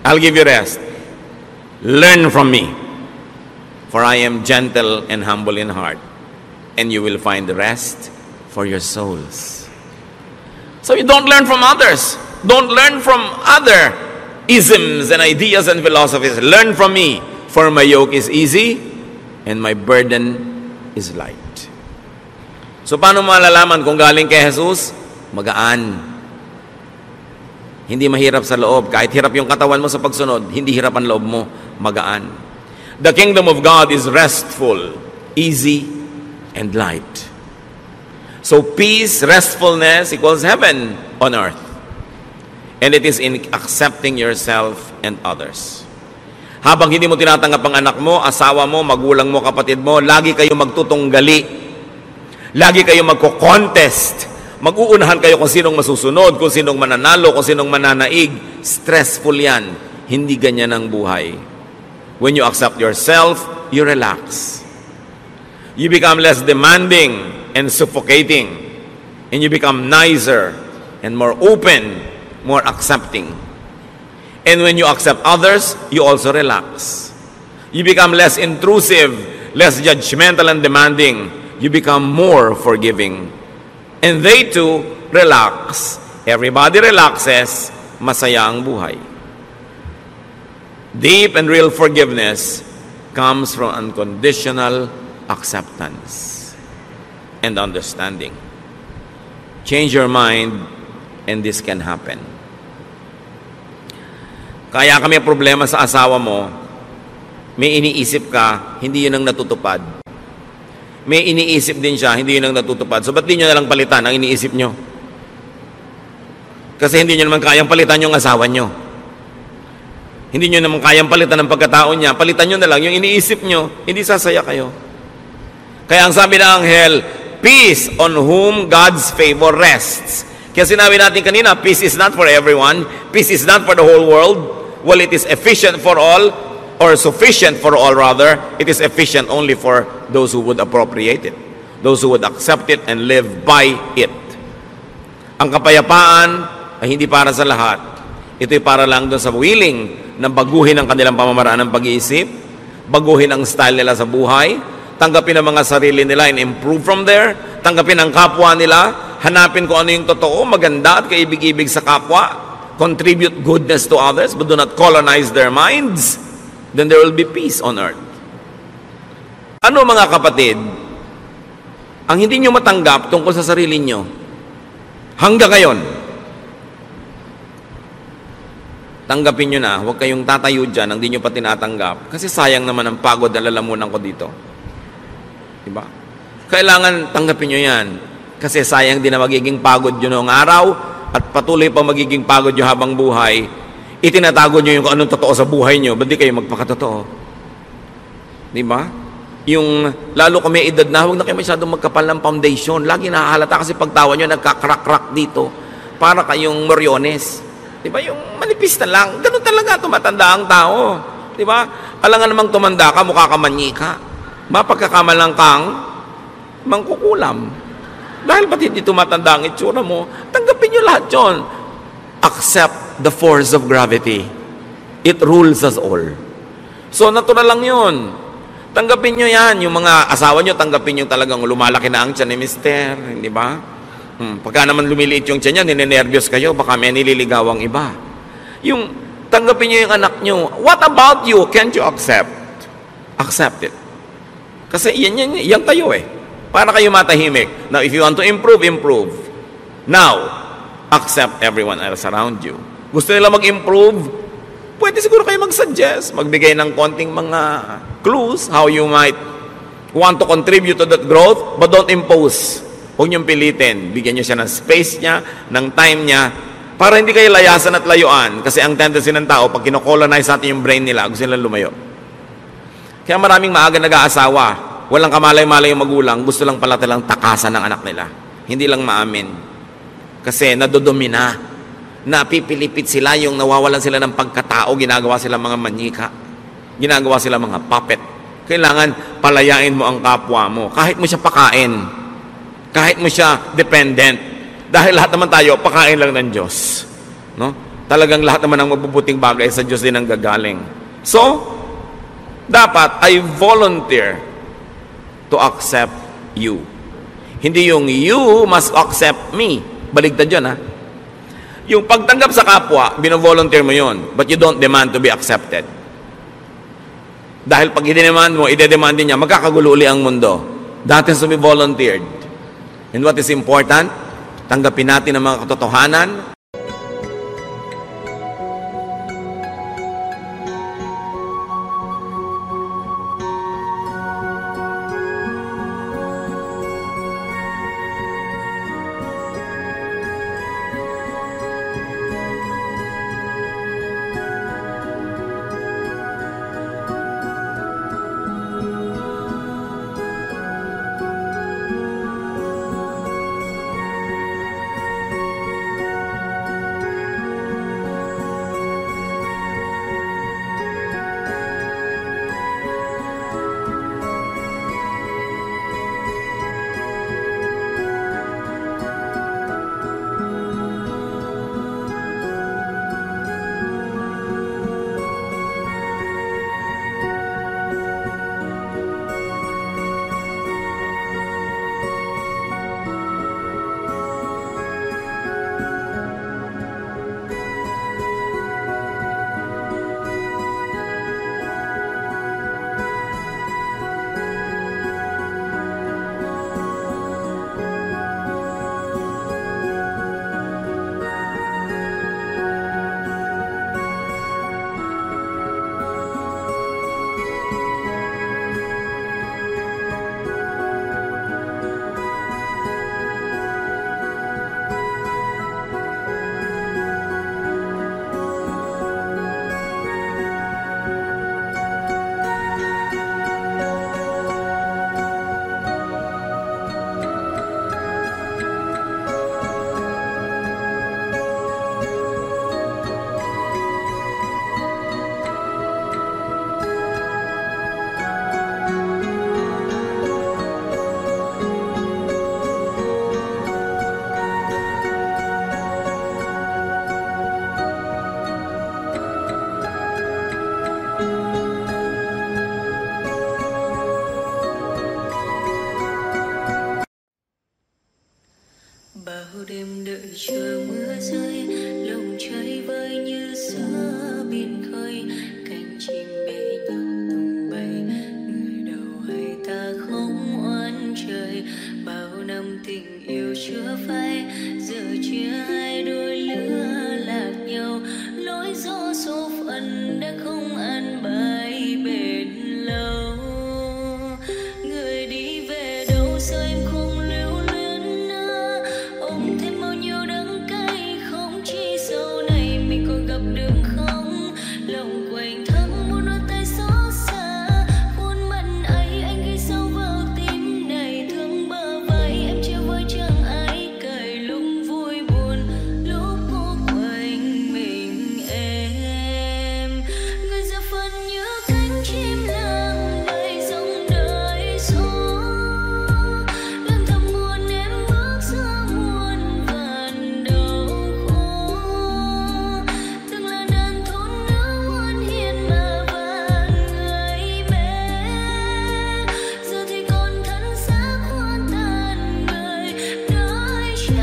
I'll give you rest. Learn from me. For I am gentle and humble in heart, and you will find rest for your souls. So you don't learn from others. Don't learn from other isms and ideas and philosophies. Learn from me, for my yoke is easy and my burden is light. So paano malalaman kung galing kay Jesus? Magaan. Hindi mahirap sa loob. Kahit hirap yung katawan mo sa pagsunod, hindi hirap ang loob mo. Magaan. The kingdom of God is restful, easy, and light. So peace, restfulness equals heaven on earth. And it is in accepting yourself and others. Habang hindi mo tinatanggap ang anak mo, asawa mo, magulang mo, kapatid mo, lagi kayo magtutunggali. Lagi kayo magko-contest. Mag-uunahan kayo kung sinong masusunod, kung sinong mananalo, kung sinong mananaig. Stressful yan. Hindi ganyan ang buhay. When you accept yourself, you relax. You become less demanding and suffocating. And you become nicer and more open, more accepting. And when you accept others, you also relax. You become less intrusive, less judgmental and demanding. You become more forgiving. And they too relax. Everybody relaxes, masaya ang buhay. Deep and real forgiveness comes from unconditional acceptance and understanding. Change your mind and this can happen. Kaya kami problema sa asawa mo, may iniisip ka, hindi yun ang natutupad. May iniisip din siya, hindi yun ang natutupad. So ba't di nyo nalang palitan ang iniisip nyo? Kasi hindi nyo naman kayang palitan yung asawa nyo. Hindi nyo naman kayang palitan ng pagkatao niya. Palitan nyo na lang yung iniisip nyo, hindi sasaya kayo. Kaya ang sabi ng anghel, peace on whom God's favor rests. Kaya sinabi natin kanina, peace is not for everyone. Peace is not for the whole world. Well, it is efficient for all, or sufficient for all rather. It is efficient only for those who would appropriate it. Those who would accept it and live by it. Ang kapayapaan ay hindi para sa lahat. Ito'y para lang doon sa willing na baguhin ang kanilang pamamaraan ng pag-iisip, baguhin ang style nila sa buhay, tanggapin ang mga sarili nila and improve from there, tanggapin ang kapwa nila, hanapin kung ano yung totoo, maganda at kaibig-ibig sa kapwa, contribute goodness to others, but do not colonize their minds, then there will be peace on earth. Ano mga kapatid, ang hindi nyo matanggap tungkol sa sarili nyo, hanggang ngayon, tanggapin nyo na, huwag kayong tatayo dyan ang di nyo pa tinatanggap. Kasi sayang naman ang pagod na lalamunan ko dito. Diba? Kailangan tanggapin nyo yan. Kasi sayang din na magiging pagod yun noong araw at patuloy pa magiging pagod nyo habang buhay. Itinatago nyo yung kung anong totoo sa buhay nyo. Ba't di kayo magpakatotoo? Diba? Yung lalo kung may edad na, huwag na kayo masyadong magkapal ng foundation. Lagi nakahalata kasi pagtawa nyo nagkakrak-krak dito. Para kayong moryones. Diba? Yung manipis na lang. Ganun talaga, tumatanda ang tao. Diba? Alangan namang tumanda ka, mukha ka manyika. Mapagkakamalang kang mangkukulam. Dahil ba't hindi tumatanda ang itsura mo, tanggapin nyo lahat yun. Accept the force of gravity. It rules us all. So, natural lang yun. Tanggapin nyo yan. Yung mga asawa nyo, tanggapin nyo talagang lumalaki na ang tiyan ni mister. Di ba? Pagka naman lumiliit yung tiyan niya, ninenervyos kayo, baka may nililigawang iba. Yung tanggapin nyo yung anak nyo, what about you? Can't you accept? Accept it. Kasi yan kayo eh. Para kayo matahimik. Now, if you want to improve, improve. Now, accept everyone else around you. Gusto nila mag-improve? Pwede siguro kayo mag-suggest, magbigay ng konting mga clues how you might want to contribute to that growth, but don't impose. Huwag niyong pilitin. Bigyan niyo siya ng space niya, ng time niya, para hindi kayo layasan at layuan. Kasi ang tendency ng tao, pag kinocolonize natin yung brain nila, gusto nila lumayo. Kaya maraming maaga nag-aasawa, walang kamalay-malay yung magulang, gusto lang pala talang takasan ng anak nila. Hindi lang maamin. Kasi nadodomina, napipilipit sila, yung nawawalan sila ng pagkatao, ginagawa sila mga manyika, ginagawa sila mga puppet, Kailangan palayain mo ang kapwa mo. Kahit mo siya pakain. Kahit mo siya dependent. Dahil lahat naman tayo, pakain lang ng Diyos. No? Talagang lahat naman ng mabubuting bagay sa Diyos din ang gagaling. So, dapat I volunteer to accept you. Hindi yung you must accept me. Baligtad yun, ha? Yung pagtanggap sa kapwa, bino-volunteer mo yun, but you don't demand to be accepted. Dahil pag i-demand mo, i-demand din niya, magkakagulo uli ang mundo. That is to be volunteered. And what is important? Tanggapin natin ang mga katotohanan. Bao đêm đợi chờ mưa rơi, lòng cháy vơi như gió biển khơi, cánh chim bể nhau tung bay, người đầu hay ta không oán trời. Bao năm tình yêu chưa phai, giờ chia hai đôi lứa lạc nhau, lối gió số phận đã không an bài bền lâu. Người đi về đâu sao em không lưu luyến nữa, ôm thêm bao nhiêu đắng cay, không chỉ sau này mình còn gặp được không. Lòng quạnh thắt muốn đôi tay xót xa, khuôn mặt ấy anh ghi sâu vào tim này. Thương bờ vai em chia với chẳng ai cởi, lúc vui buồn lúc cô quanh mình em. Người giờ phần như cánh chim lang bay dòng đời gió, lần thầm buồn em bước giữa muôn vàn đau khổ. Từng là đàn thôn nữ ngoan hiền mà vàng người mẹ, giờ thì còn thân xác hoa tàn người đời trẻ.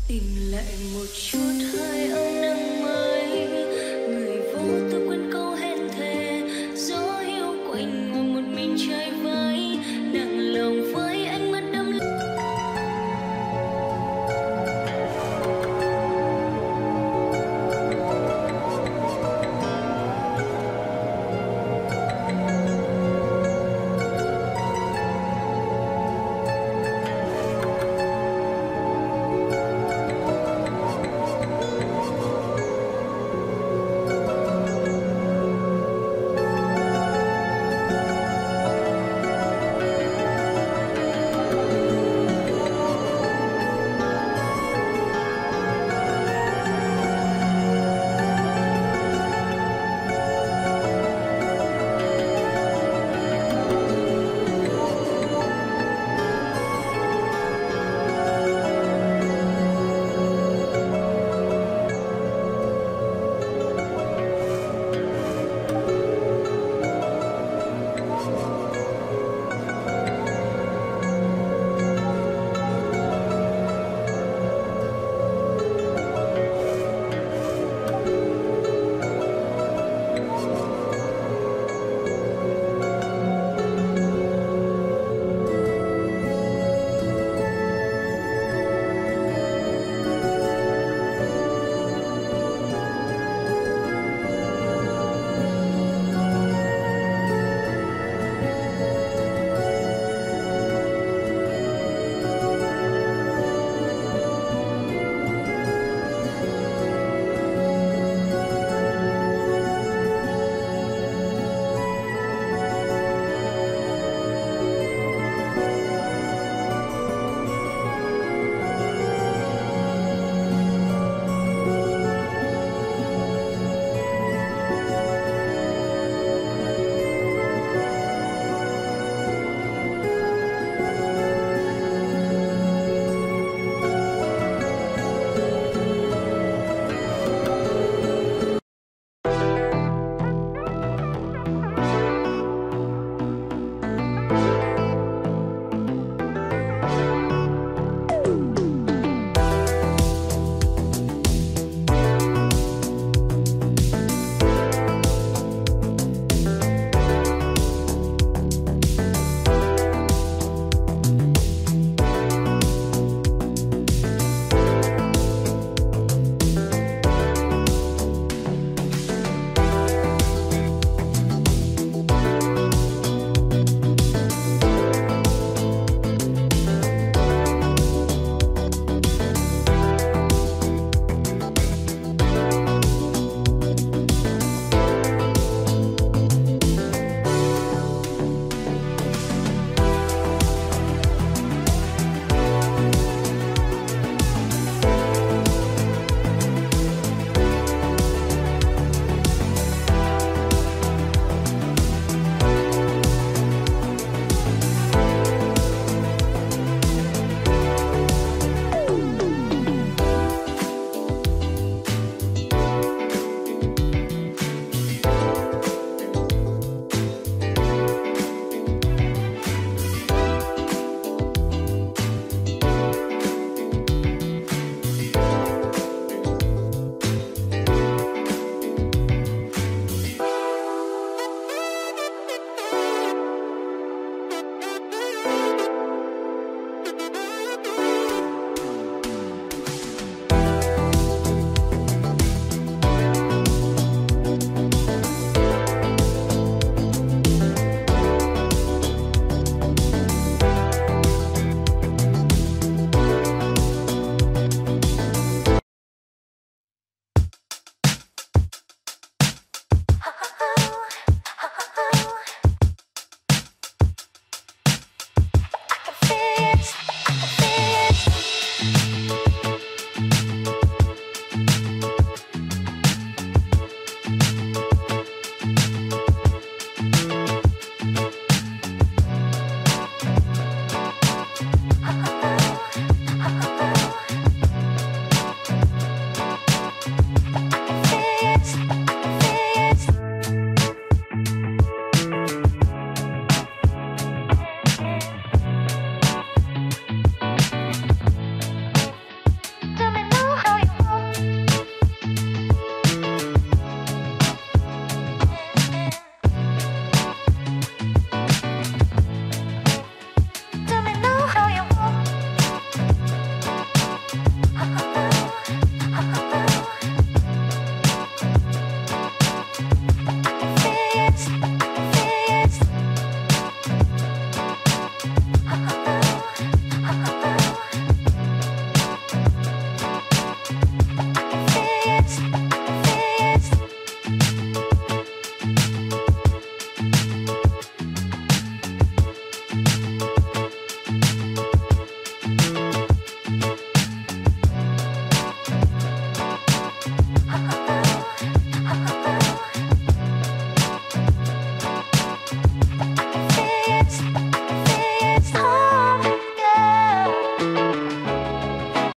Tìm lại một chút hơi ấm